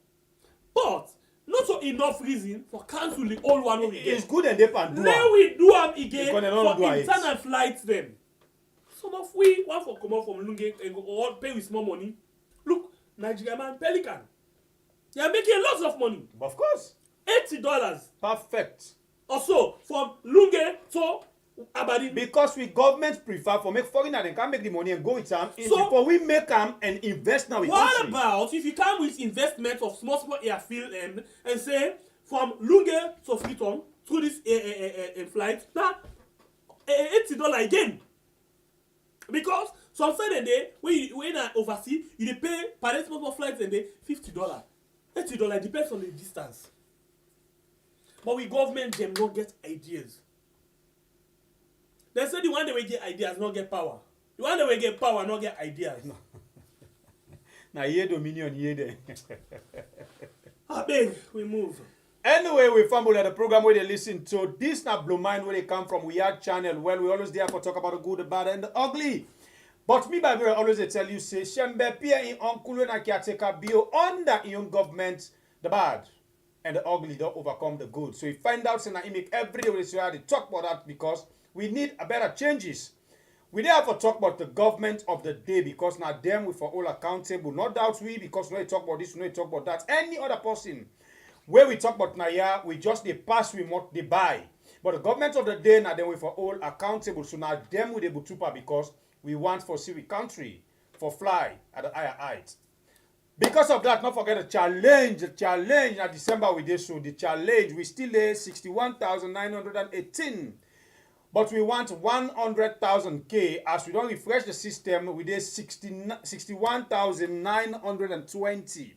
But not so enough reason for cancel the old one again. It's good and they can do it. Then we do them again for internal flights then. Some of we want for come out from Lungi and go all pay with small money. Look, Nigeria man, Pelican. They are making lots of money. Of course. $80. Perfect. Also, from Lungi to Abadi. Because we government prefer for make foreigner they can make the money and go with them. So, before we make them and invest now with what country. About if you come with investment of small airfield and say from Lungi to Freetown through this flight, now $80 again. Because some say a day when you overseas, you pay per small flights a day $50. $80 depends on the distance. But we government them not get ideas. They say the one that we get ideas not get power. The one that we get power not get ideas. Now here dominion here there. I beg, we move. Anyway, we family at the program where they listen to this not blow mind where they come from. We are channel. Well, we always there for talk about the good, the bad, and the ugly. But me, by the way, always they tell you, say, Shembe Pia in Uncle na caretaker bio under in government, the bad and the ugly don't overcome the good. So you find out saying that you make every day we they talk about that because we need a better changes. We don't have to talk about the government of the day because now them we for all accountable. No doubt we because we talk about this, we talk about that. Any other person where we talk about now, we just they pass, we what they buy. But the government of the day now them we for all accountable. So now them we they butupa because we want for civic country for fly at a higher height. Because of that, not forget the challenge. The challenge in December we did so. The challenge we still lay 61,918. But we want 100,000 K. As we don't refresh the system, we did 61,920.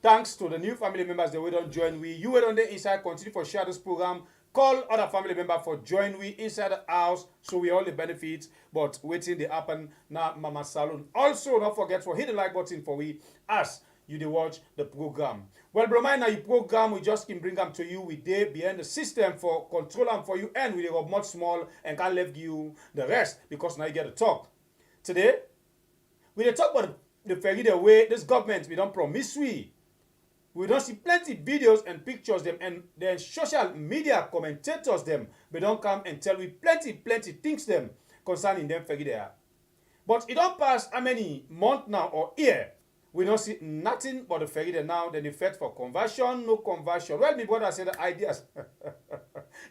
Thanks to the new family members that we don't join. You were on the inside, continue for share this program. Call other family members for join we inside the house so we all the benefits. But waiting they happen now, Mama Salon. Also, don't forget to hit the like button for we as you they watch the program. Well, Bromine, now you program, we just can bring them to you. We day behind the system for control them for you, and we they got much small and can't leave you the rest because now you get to talk. Today, we they talk about the ferry the way this government we don't promise we don't see plenty videos and pictures them and then social media commentators them. We don't come and tell we plenty things them concerning them ferry there. But it don't pass how many months now or year. We don't see nothing but the ferry there now. Then the fight for conversion, no conversion. Well, my brother said the ideas,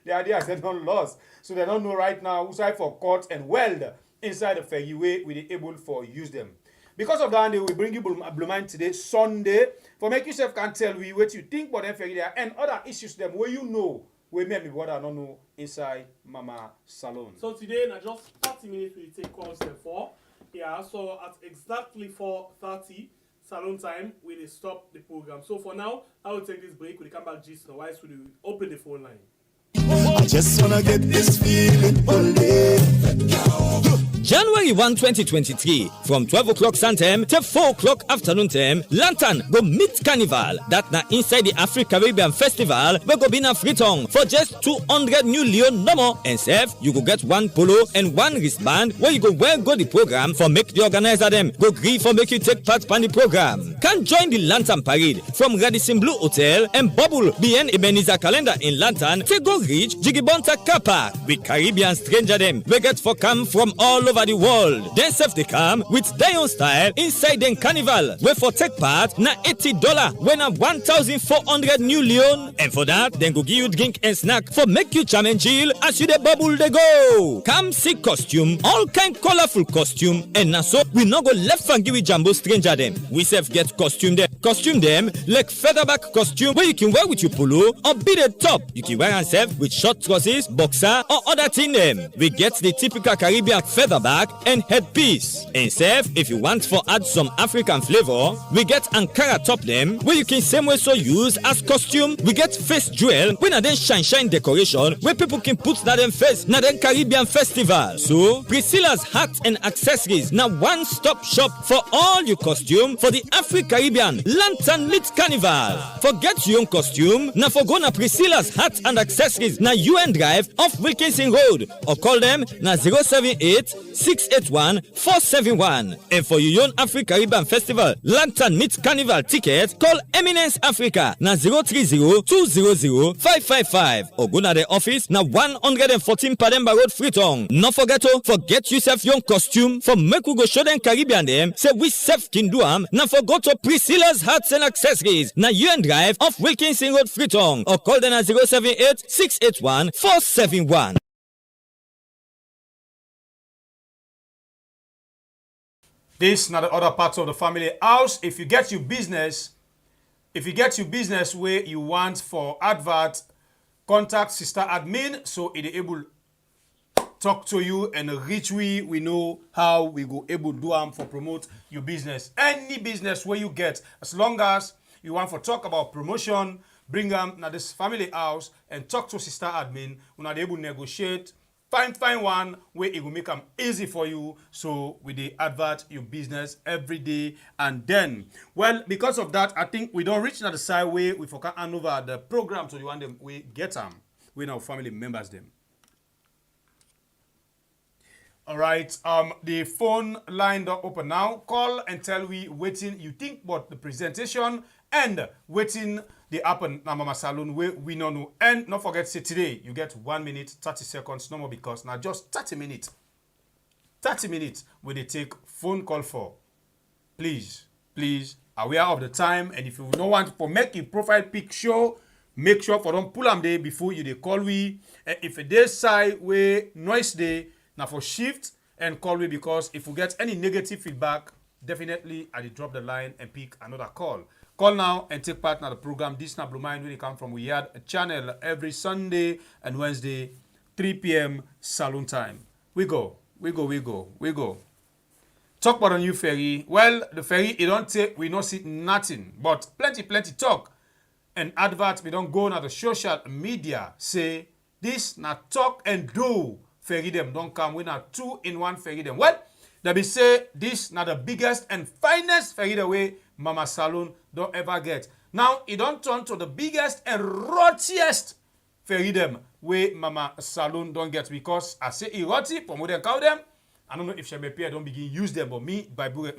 the ideas they don't lost, so they don't know right now who's side for court and weld inside the ferry way we they able for use them. Because of that, we bring you Blumine today, Sunday, for make yourself can tell we what you think about them ferry there and other issues them where you know where me and my brother don't know inside Mama Salon. So today, now just 30 minutes we take calls there for. Yeah, so at exactly 4:30 Salon time, we will stop the program. So for now, I will take this break. We'll come back just now. Why should we open the phone line? I just wanna get this feeling all day. January 1, 2023, from 12 o'clock sun time to 4 o'clock afternoon time, Lantern go meet Carnival. That na inside the Afro-Caribbean Festival, we go be na Freetown for just 200 new Leon no more. And save, you go get one polo and one wristband where you go wear go the program for make the organizer them go agree for make you take part on the program. Can join the Lantern Parade from Radisson Blue Hotel and Bubble behind Ebenezer Calendar in Lantern to go reach Jigibonta Car Park with Caribbean stranger them. We get for come from all over the world. Then self they come with Dion style inside the carnival. Where for take part na $80 when a 1,400 new Leon. And for that, then go give you drink and snack for make you charm and chill as you the bubble they go. Come see costume, all kind colorful costume. And now so we not go left and give you jumbo stranger them. We self get costume them. Costume them like featherback costume where you can wear with your polo or be the top. You can wear yourself with short trousers, boxer or other thing them. We get the typical Caribbean featherback and headpiece. And sef, if you want for add some African flavor, we get Ankara top them where you can same way so use as costume. We get face jewel when a then shine decoration where people can put na them face na them Caribbean festival. So Priscilla's hats and accessories now one-stop shop for all your costume for the Afro-Caribbean Lantern Meet Carnival. Forget your own costume, now for go na Priscilla's hats and accessories na UN Drive off Wilkinson Road or call them na 078-681-471. And for your own Afro-Caribbean Festival Lantern Meet Carnival ticket, call Eminence Africa na 030-200-555 or go na the office na 114 Pademba Road, Freetown. Not forget to forget yourself your costume for make we go show them Caribbean them. Say we self can do am. Now forgot to Priscilla's hats and accessories na UN Drive off Wilkinson Road, Freetown or call them na 078-681-471. This not the other parts of the family house. If you get your business where you want for advert, contact Sister Admin so it is able talk to you and reach we know how we go able do them for promote your business. Any business where you get, as long as you want for talk about promotion, bring them now this family house and talk to Sister Admin. We not able to negotiate. Find one where it will make them easy for you so we dey advert your business every day. And then, well, because of that, I think we don't reach the side where we forget hand over the program to the one them we get them. We now family members them. All right. The phone line don't open now. Call and tell we waiting you think about the presentation and waiting the happen na Mama Salon we no know. And not forget say today you get 1 minute 30 seconds no more because now just 30 minutes. 30 minutes will they take phone call for. Please, aware of the time, and if you don't want to make a profile pic show, make sure for don't pull them there before you they call we. And if a day side way noise day, now for shift and call we because if we get any negative feedback, definitely I will drop the line and pick another call. Call now and take part in the program. This na Blue Mind when it come from we had a channel every Sunday and Wednesday, 3 p.m. saloon time. We go. Talk about a new ferry. Well, the ferry, it don't take, we don't see nothing, but plenty talk. And advert, we don't go on the social media, say, this na talk and do ferry them. Don't come, we na 2-in-1 ferry them. Well, they be say, this na the biggest and finest ferry the way Mama Salon don't ever get. Now, it don't turn to the biggest and rottiest ferry them way Mama Salon don't get because I say rotty, for more than cow them. I don't know if Shemepe don't begin use them, but me, by Bure,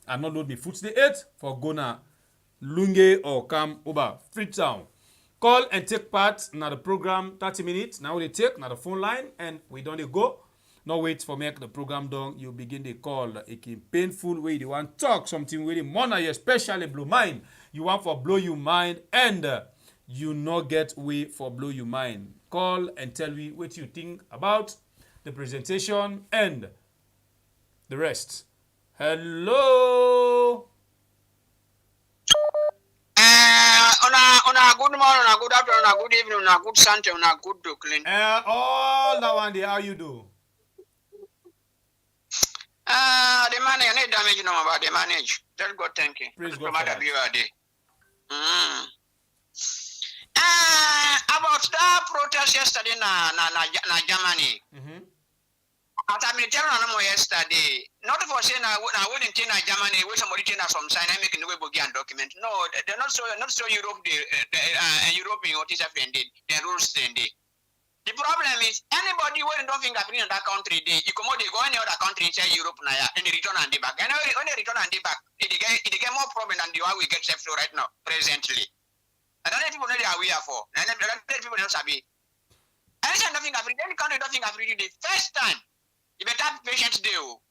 I not load me foots the 8 for Gona, Lungi or come over Freetown. Call and take part in the program 30 minutes. Now they take now the phone line and we don't go. No wait for make the program done. You begin the call. It can painful way you want talk something really more especially blow mind. You want for blow your mind and you not get way for blow your mind. Call and tell me what you think about the presentation and the rest. Hello. On a good morning, on a good afternoon, on a good evening, on a good Sunday, on a good Brooklyn. All that one day, how you do? The money, I need damage, you know about the manage. Tell God thank you. Praise God for that. About that protest yesterday na Germany. As I been telling you yesterday, not for saying I wouldn't think Germany where somebody think some sign I make in the way and document. No, they're not so Europe European what is offended, the rules then they. The problem is anybody who don't think I've been in that country, they come they go any other country inside Europe now and they return and they back. And when they return and they back, it get more problem than the one we get left right now, presently. And then people know they are aware for. And then people don't sabi. And it's nothing I've any country don't think I've read the first time. You better have patience do.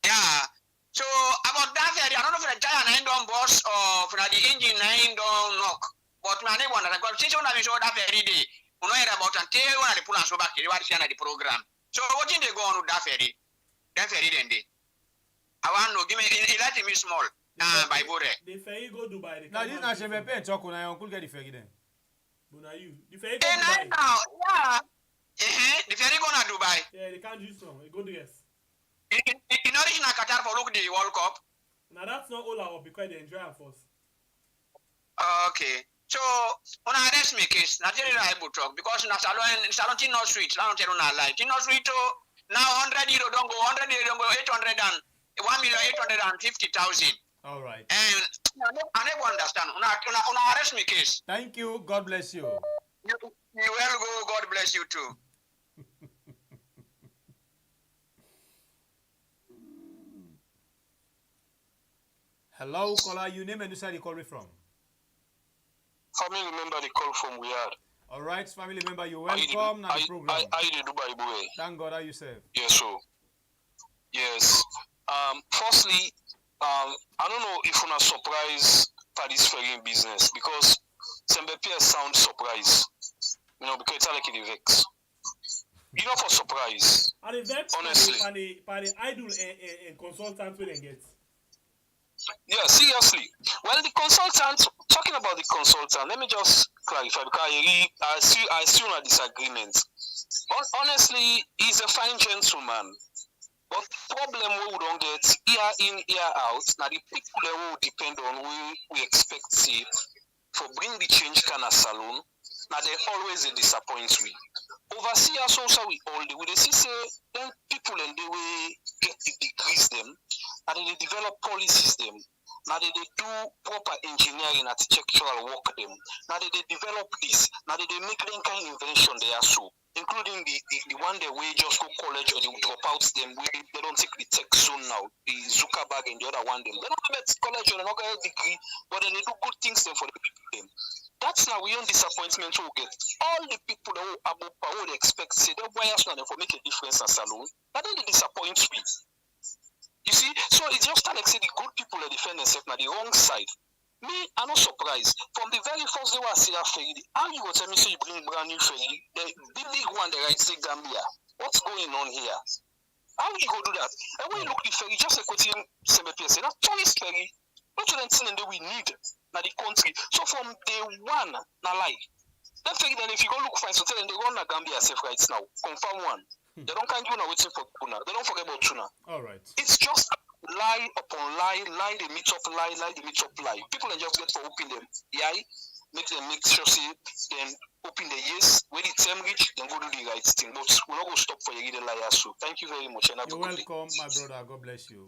Yeah. So about that ferry, I don't know if the giant end on boss or for the engine end on knock. But my neighbor I got since when I saw that ferry day, we know about until when they pull us back to the program. So what did they go on with that ferry? That ferry then they. I want to give me let me small. By Bore. The ferry go Dubai. Now this na Shemepe talk on your uncle get the ferry then. But now you. The ferry go Dubai. Yeah. The ferry go to Dubai. Yeah, they can't use some. Go to yes. In original Qatar for look the World Cup. Now that's not all our because they enjoy first. Okay. So on a rest me case, not really able to talk because na salon no street, salon tell na lie. No street now 100 euro don't go, 100 euro don't go, 1,850,000. All right. And I never understand. On arrest me case. Thank you. God bless you. You will go. God bless you too. Hello, caller. You name and where you call me from? Family member they call from Weird. All right, family member, you're welcome to the program. I did Dubai boy. Thank God, how you say? Yes, so. Yes. Firstly, I don't know if you're surprised by this ferrying business because Sembepia sounds surprised. You know, because it's like it vex. You know, for surprise. And the vex, honestly, by the idol and consultant will get. Yeah, seriously. Well, the consultant, talking about the consultant, let me just clarify because I still not disagreement. Honestly, he's a fine gentleman. But problem we don't get year in, year out, now the people that will depend on we expect see for bring the change kind of salon, now they always disappoint we. Overseers also we all the way they see say then people and they will get the degrees them and they develop policies them. Now they do proper engineering, architectural work them. Now they develop this. Now they make any kind of invention they are so. Including the one that we just go college or the dropouts them, they don't take the tech soon now. The Zuckerberg and the other one them. They don't get college or not get a degree, but then they do good things them for the people them. That's now we own disappointment we get. All the people that above power they expect say they wires now for make a difference in salon. But then they disappoint me. You see, so it's just like say the good people that defend themselves now the wrong side. Me, I'm not surprised. From the very first day I see that ferry, how you go tell me say you bring brand new ferry, the big one that I say Gambia. What's going on here? How you go do that? And when you look at the ferry, just like what you say, that tourist ferry, not to them that we need now the country. So from day one, now like that ferry, then if you go look fine, so tell them they run na Gambia safe right now. Confirm one. They don't kind you now waiting for tuna. They don't forget about tuna. All right. It's just lie upon lie, lie they meet up lie, lie they meet up lie. People can just get for open them. Yeah, make sure say then open the yes. When the time reach, then go do the right thing. But we're not gonna stop for you the liar. So thank you very much. And you're welcome, my brother. God bless you.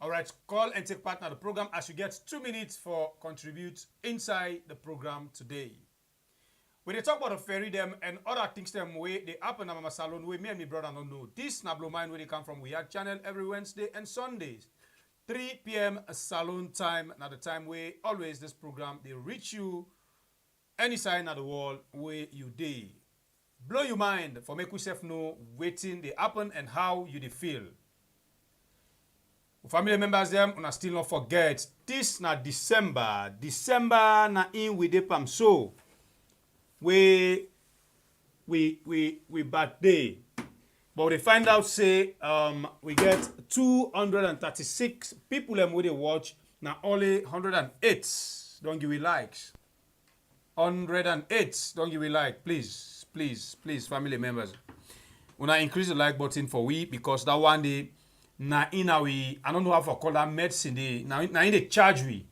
All right, call and take part in the program as you get 2 minutes for contribute inside the program today. When they talk about the ferry them and other things them way they happen in my salon way me and my brother don't know. This na blow mind where they come from. We have channel every Wednesday and Sundays. 3 p.m. salon time. Now the time where always this program they reach you any side of the world where you day. Blow your mind for make yourself know waiting they happen and how you they feel. Family members them una still not forget this na December. December na in with the pam so. We birthday, but they find out say we get 236 people them with they watch now only 108 don't give me likes 108 don't give me like please family members when I increase the like button for we because that one day now in our we I don't know how to call that medicine day now in the charge we.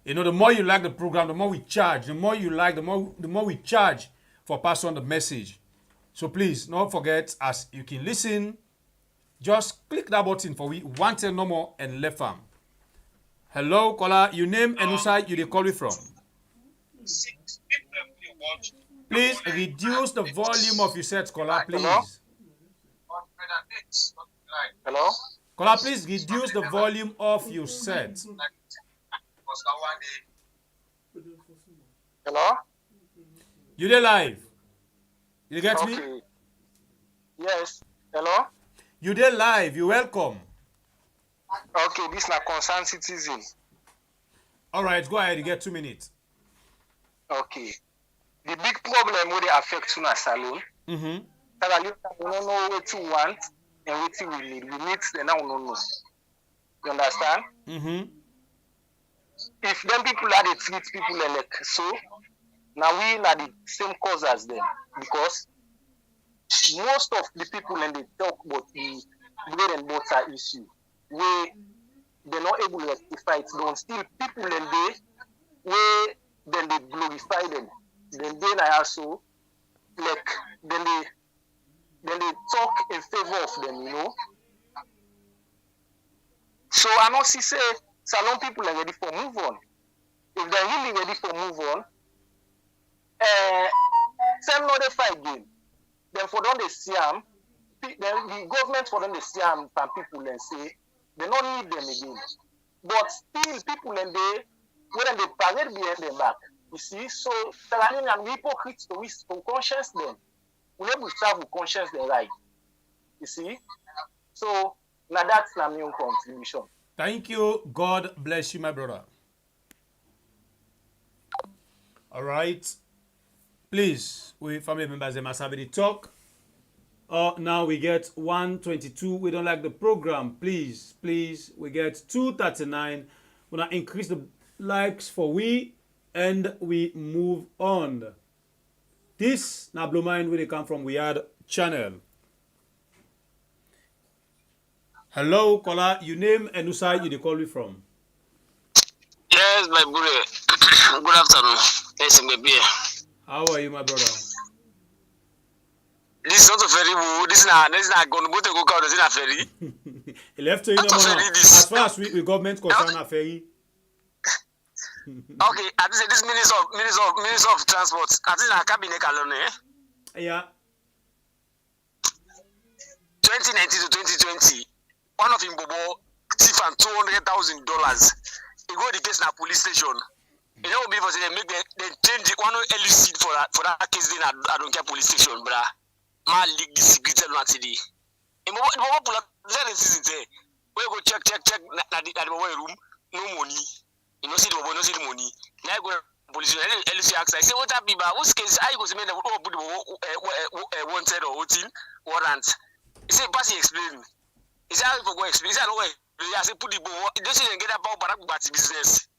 You know, the more you like the program, the more we charge. The more you like, the more we charge for pass on the message. So please, don't forget, as you can listen, just click that button for we one ten no more and left arm. Hello, caller. Your name and whose side you they call it from? Please reduce the volume of your set, caller. Please. Hello. Caller, please reduce the volume of your set. Hello? You there live? You get me? Yes. Hello? You there live? You welcome. Okay, this is a concerned citizen. All right, go ahead. You get 2 minutes. Okay. The big problem where they affect una salon. That you don't know what you want and what you will need. We need the now no know. You understand? If them people are the treat people like so, now we are the same cause as them because most of the people when they talk about the bread and butter issue, they're not able to rectify it. Don't still people and then they glorify them. Then I also like then they talk in favor of them, you know. So I not see say salon people are ready for move on. If they're really ready for move on, same no they fight game. Then for them they see them, the government for them they see them from people and say they don't need them again. But still people and they when they parade behind them back. You see, so telling them hypocrites to conscience them. We never serve with conscience them right. You see? So now that's my main contribution. Thank you. God bless you, my brother. All right. Please, we family members, they must have the talk. Now we get 122. We don't like the program. Please, we get 239. We're going to increase the likes for we and we move on. This now blow mind where they come from. We had channel. Hello, caller. Your name and whose side you they call me from? Yes, my brother. Good afternoon. Yes, baby. How are you, my brother? This is not a ferry. This is not going to go to this is a ferry. Left to you as far as we government concern a ferry. Okay, I think this minister of transport. I think I cabinet alone. Yeah. 2019 to 2020, one of him bobo thief and $200,000. He go the case in a police station. You know, before they make they change the one LUC for that case. Then I don't care police station, bruh. My league this secret not today. The bobo pull up. Then it's there. We go check. Na the room, no money. You know see the bobo, no see the money. Now go police LUC ask. I say what that be? But whose case? I go see me the wanted or voting warrant. He said, "Pass explain." He said, "I go explain." He said, "No way." I said, "Put the bobo. Don't say get about Barak business."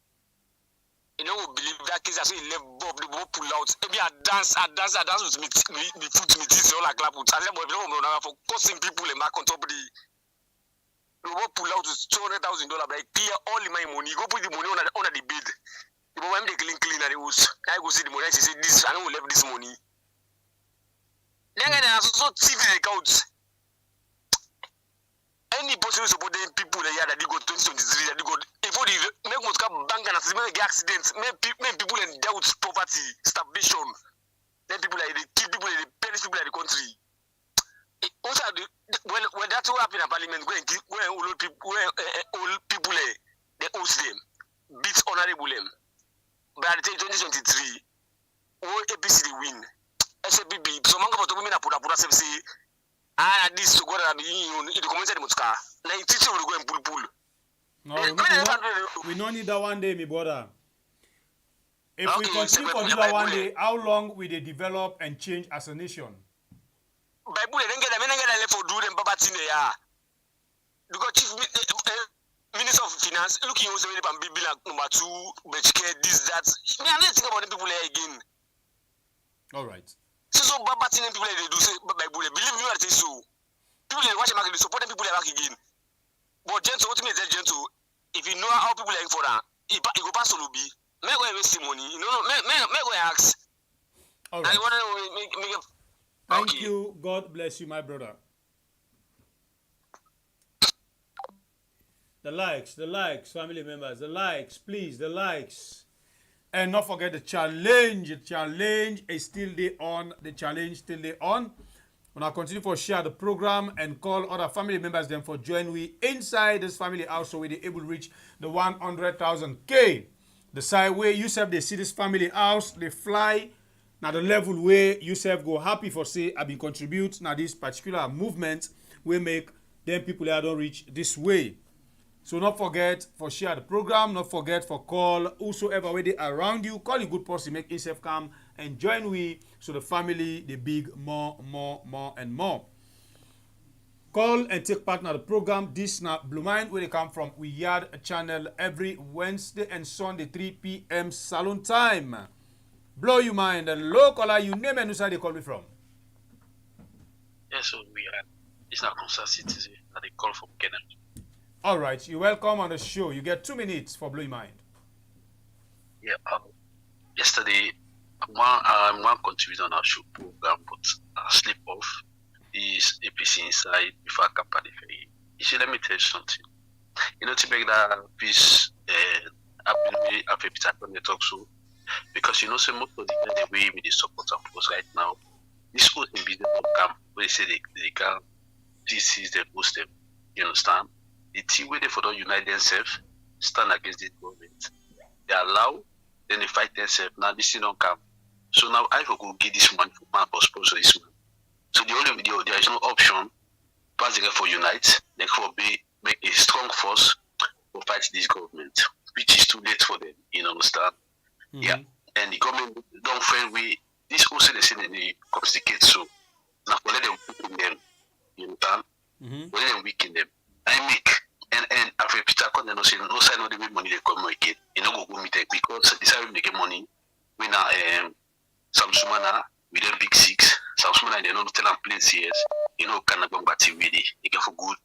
You know, believe that case. I say, "Left Bob the bobo pull out." Maybe I dance with me foot me this all like clap. I said, "Boy, no for causing people a mark on top of the bobo pull out with $200,000. Like clear all my money. Go put the money on the bed. The bobo when they clean and it was. I go see the money. He said, "This I don't left this money." Then I also see the accounts. Any person supporting people here that they go 2023 that they go if they make most bank and get accidents, make people in dealt poverty, starvation, then people like they kill people, they perish people in the country. Also, when that will happen in parliament, where old people they host them, beat honorable them. But at the 2023, all APC they win. SAPB, so manga for women put say. This to go to the community mutka. Na teacher will go and pull. No, we don't need that one day, my brother. If we continue to do that one day, how long will they develop and change as a nation? Bible then get left for do them babatine ya. Because chief minister of finance looking also very bill number 2, but this that. Me I don't think about the people here again. All right. So babatine people they do say Bible believe me what I say so. People they watch market support them people back again. But gentle what me tell gentle if you know how people like for that, it go pass will be. Me go waste money. You know me go ask. All right. And Thank you. God bless you, my brother. The likes, family members, the likes, please, the likes. And not forget the challenge. The challenge is still on. The challenge still on. When I continue for share the program and call other family members then for join we inside this family house so we they able to reach the 100,000K. The side where you self they see this family house, they fly. Now the level where you self go happy for say I been contribute now this particular movement will make them people that don't reach this way. So not forget for share the program, not forget for call whosoever where they around you, call a good person, make yourself come and join we so the family the big more and more. Call and take part in the program. This now Blue Mind where they come from. We yard a channel every Wednesday and Sunday 3 p.m. salon time. Blow your mind and local you name and who they call me from. Yes, so we are. It's not concerned citizen that they call from Kenya. All right, you're welcome on the show. You get 2 minutes for Blow Your Mind. Yeah, yesterday, one contributor on our show program, but I slip off. Is APC inside before I come back the ferry. You see, let me tell you something. You know, to make that peace happen, after Peter when they talk so, because you know, so most of the way we support them because right now, this whole thing business camp where they say they can, this is the host them. You understand? The team where they for don't unite themselves, stand against the government. They allow, then they fight themselves. Now this thing don't come. So now I will go get this money for man for sponsor this one. So the only video there is no option. Pass the for unite, therefore make a strong force to fight this government, which is too late for them. You understand? Mm-hmm. Yeah. And the government don't find we this also they say they complicate so now let them weaken them. You understand? Mm-hmm. Let them weaken them. I make and after Peter Con no say no sign of the money they come again. You know go meet because this how we make money. We now Samsumana with them big six. Samsumana they don't tell them plain CS. You know can go back to really. They get for good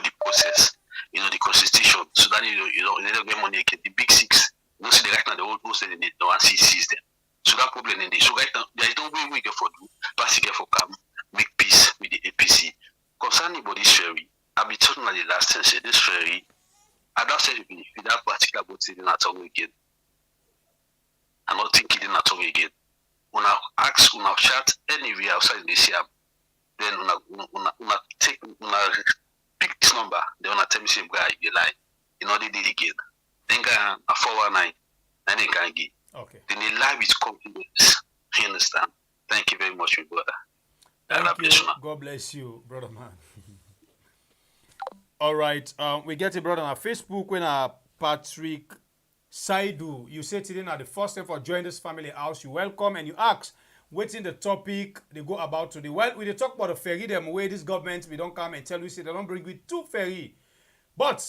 the process. You know the constitution. So that you know they don't get money again. The big six. You know see the right now the old post and they don't see them. So that problem in this. So right now there is no way we get for do, but we get for come make peace with the APC. Concerning body ferry, I've been talking not the last thing. Say this ferry. I don't say if that particular boat is at all again. I don't think it at all again. When I ask, when I chat anywhere outside the sea, then when I pick this number, then when I tell me same guy, you lie. You know they did again. Then guy a 419, and then can give. Okay. Then they lie with confidence. You understand? Thank you very much, my brother. Thank you. God bless you, brother man. All right. We get a brother on our Facebook when Patrick Saidu. You say today now the first time for join this family house. You welcome and you ask, what's in the topic they go about today? Well, we talk about the ferry them way this government we don't come and tell we say they don't bring with 2 ferry. But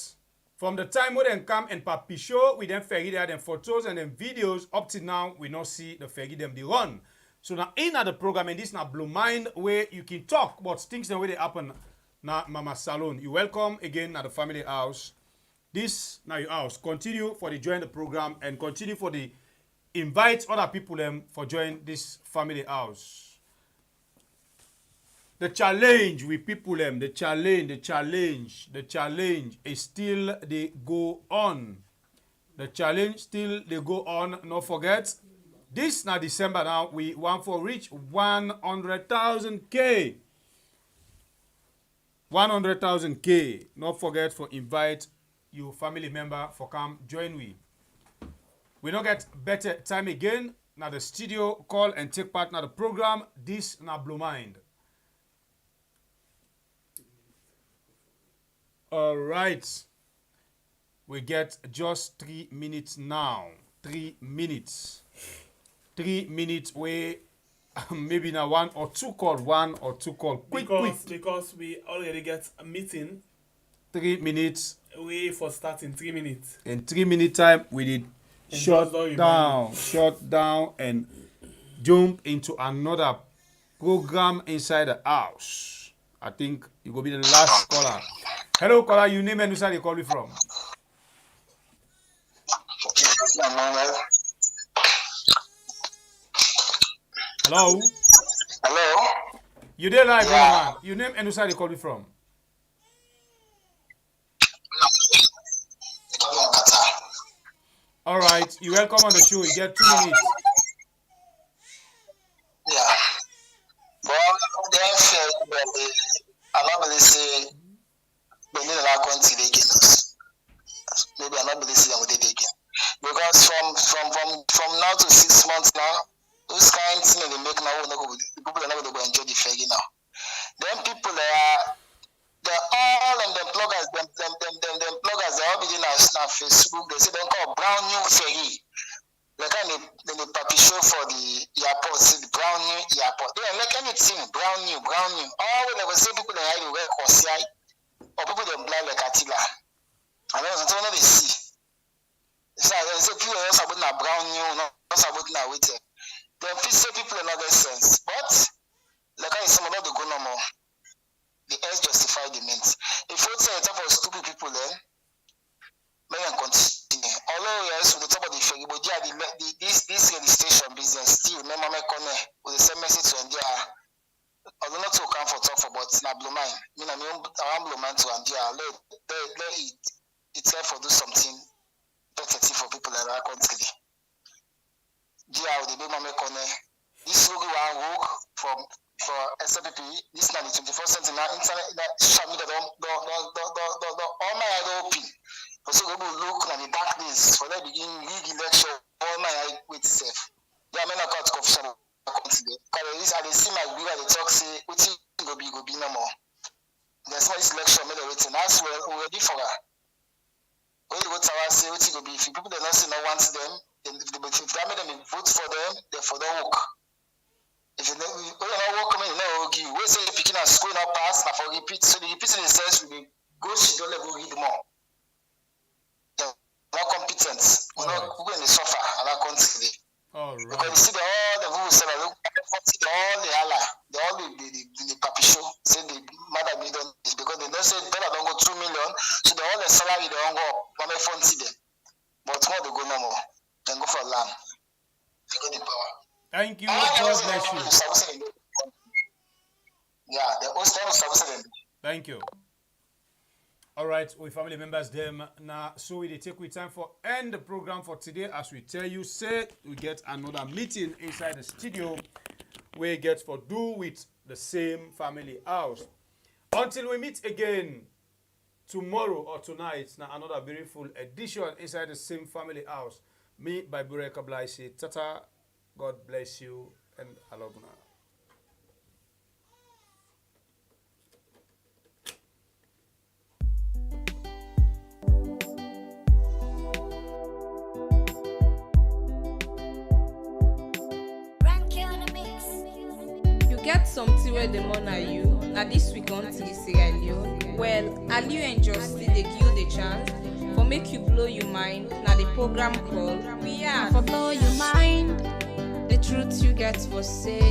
from the time we then come and papi show, we then ferry there, then photos and then videos up to now we not see the ferry them they run. So now in the program and this now blow mind where you can talk about things the way they happen now Mama Salon. You welcome again at the family house. This now your house. Continue for the join the program and continue for the invite other people them for join this family house. The challenge with people them, the challenge is still they go on. The challenge still they go on. Not forget, this now December now we want for reach 100,000 K. 100,000 K. Not forget for invite your family member for come join we. We don't get better time again. Now the studio call and take part now the program. This now blow mind. All right. We get just 3 minutes now. 3 minutes. 3 minutes where maybe now 1 or 2 call. 1 or 2 call. Quick. Because we already get a meeting. 3 minutes. We for starting 3 minutes. In 3 minute time we did shut down and jump into another program inside the house. I think it will be the last caller. Hello, caller. You name and where you call me from? Hello. Hello. You there live, man? You name and where you call me from? All right. You welcome on the show. You get 2 minutes. Yeah. Well, I'm not going to say they need a country again. Maybe I'm not going to say them again. Because from now to 6 months now, those kind of things they make now, people are not going to enjoy the ferry now. Then people they're all and them bloggers, them bloggers, they're all beginning now Facebook. They say they call brand new ferry. They kind of the papi show for the airport, see the brand new airport. They don't make anything brand new. All when they will say people they hide the work or see or people they blind like Attila. And then until they see. So they say people are about now brand new, not about now waiting. Then say people are not get sense. But like I say, some of the go no more. The ends justify the means. If you say it's for stupid people, then may I continue. Although yes, with the top of the ferry, but yeah, this registration business still remember my corner with the same message to India. Although not to come for talk for, but not blow mine. I mean, I'm blow mine to India. Let itself for do something better for people that are country. Yeah, the big mama corner. This will go and work for SLPP, this is now the 21st century now, internet, social media, all my eye open. For so go look at the dark days, for that begin league election, all my eye with self. There are many accounts of some today. Because I see my viewer, they talk, say, what go be no more. There's no this election, made everything. That's where we're ready for that. When you go to our say, what go be, if people they don't say no want them, then if they make them vote for them, they for the work. If you don't work, you we say picking a school now pass, now for repeat. So the repeating the sense will be go to the level read more. They're not competent. We're not going to suffer and not country. Because you see all the rules, all the Allah, all the papi show, say the mother million is because they don't say dollar don't go 2 million, so all the salary they don't go up, one may fund them. But more they go no more. Then go for land. They got the power. Thank you. God bless you. Yeah, the host time is. Thank you. All right, we family members them now. So we take we time for end the program for today. As we tell you, say we get another meeting inside the studio where it gets for do with the same family house. Until we meet again tomorrow or tonight, now another beautiful edition inside the same family house. Me by Bureka Blai say Tata, God bless you and Aloguna. Get something where the money are you. Now this week on Sierra Leone. Well, Aliu and Justin they give you the chance for make you blow your mind. Now the program called We Are. For blow your mind, the truth you get for say.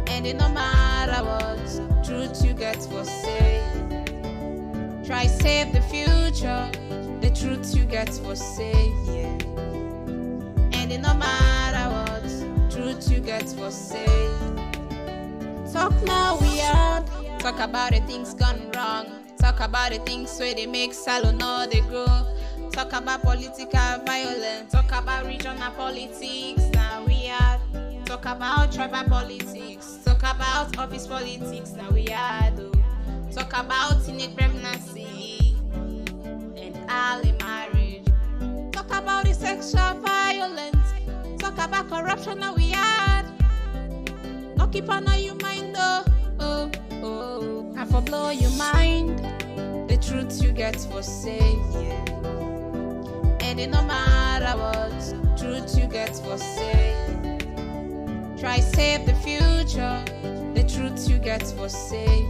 And it no matter what, truth you get for say. Try save the future, the truth you get for say. And it no matter what, truth you get for say. Talk now we are. Talk about the things gone wrong. Talk about the things where they make salon or they grow. Talk about political violence. Talk about regional politics. Now we are. Talk about tribal politics. Talk about office politics. Now we are. Talk about teenage pregnancy and early marriage. Talk about the sexual violence. Talk about corruption. Now we are. No keep on your mind, oh. And for blow your mind, the truth you get for say. And it no matter what, truth you get for say. Try save the future, the truth you get for say.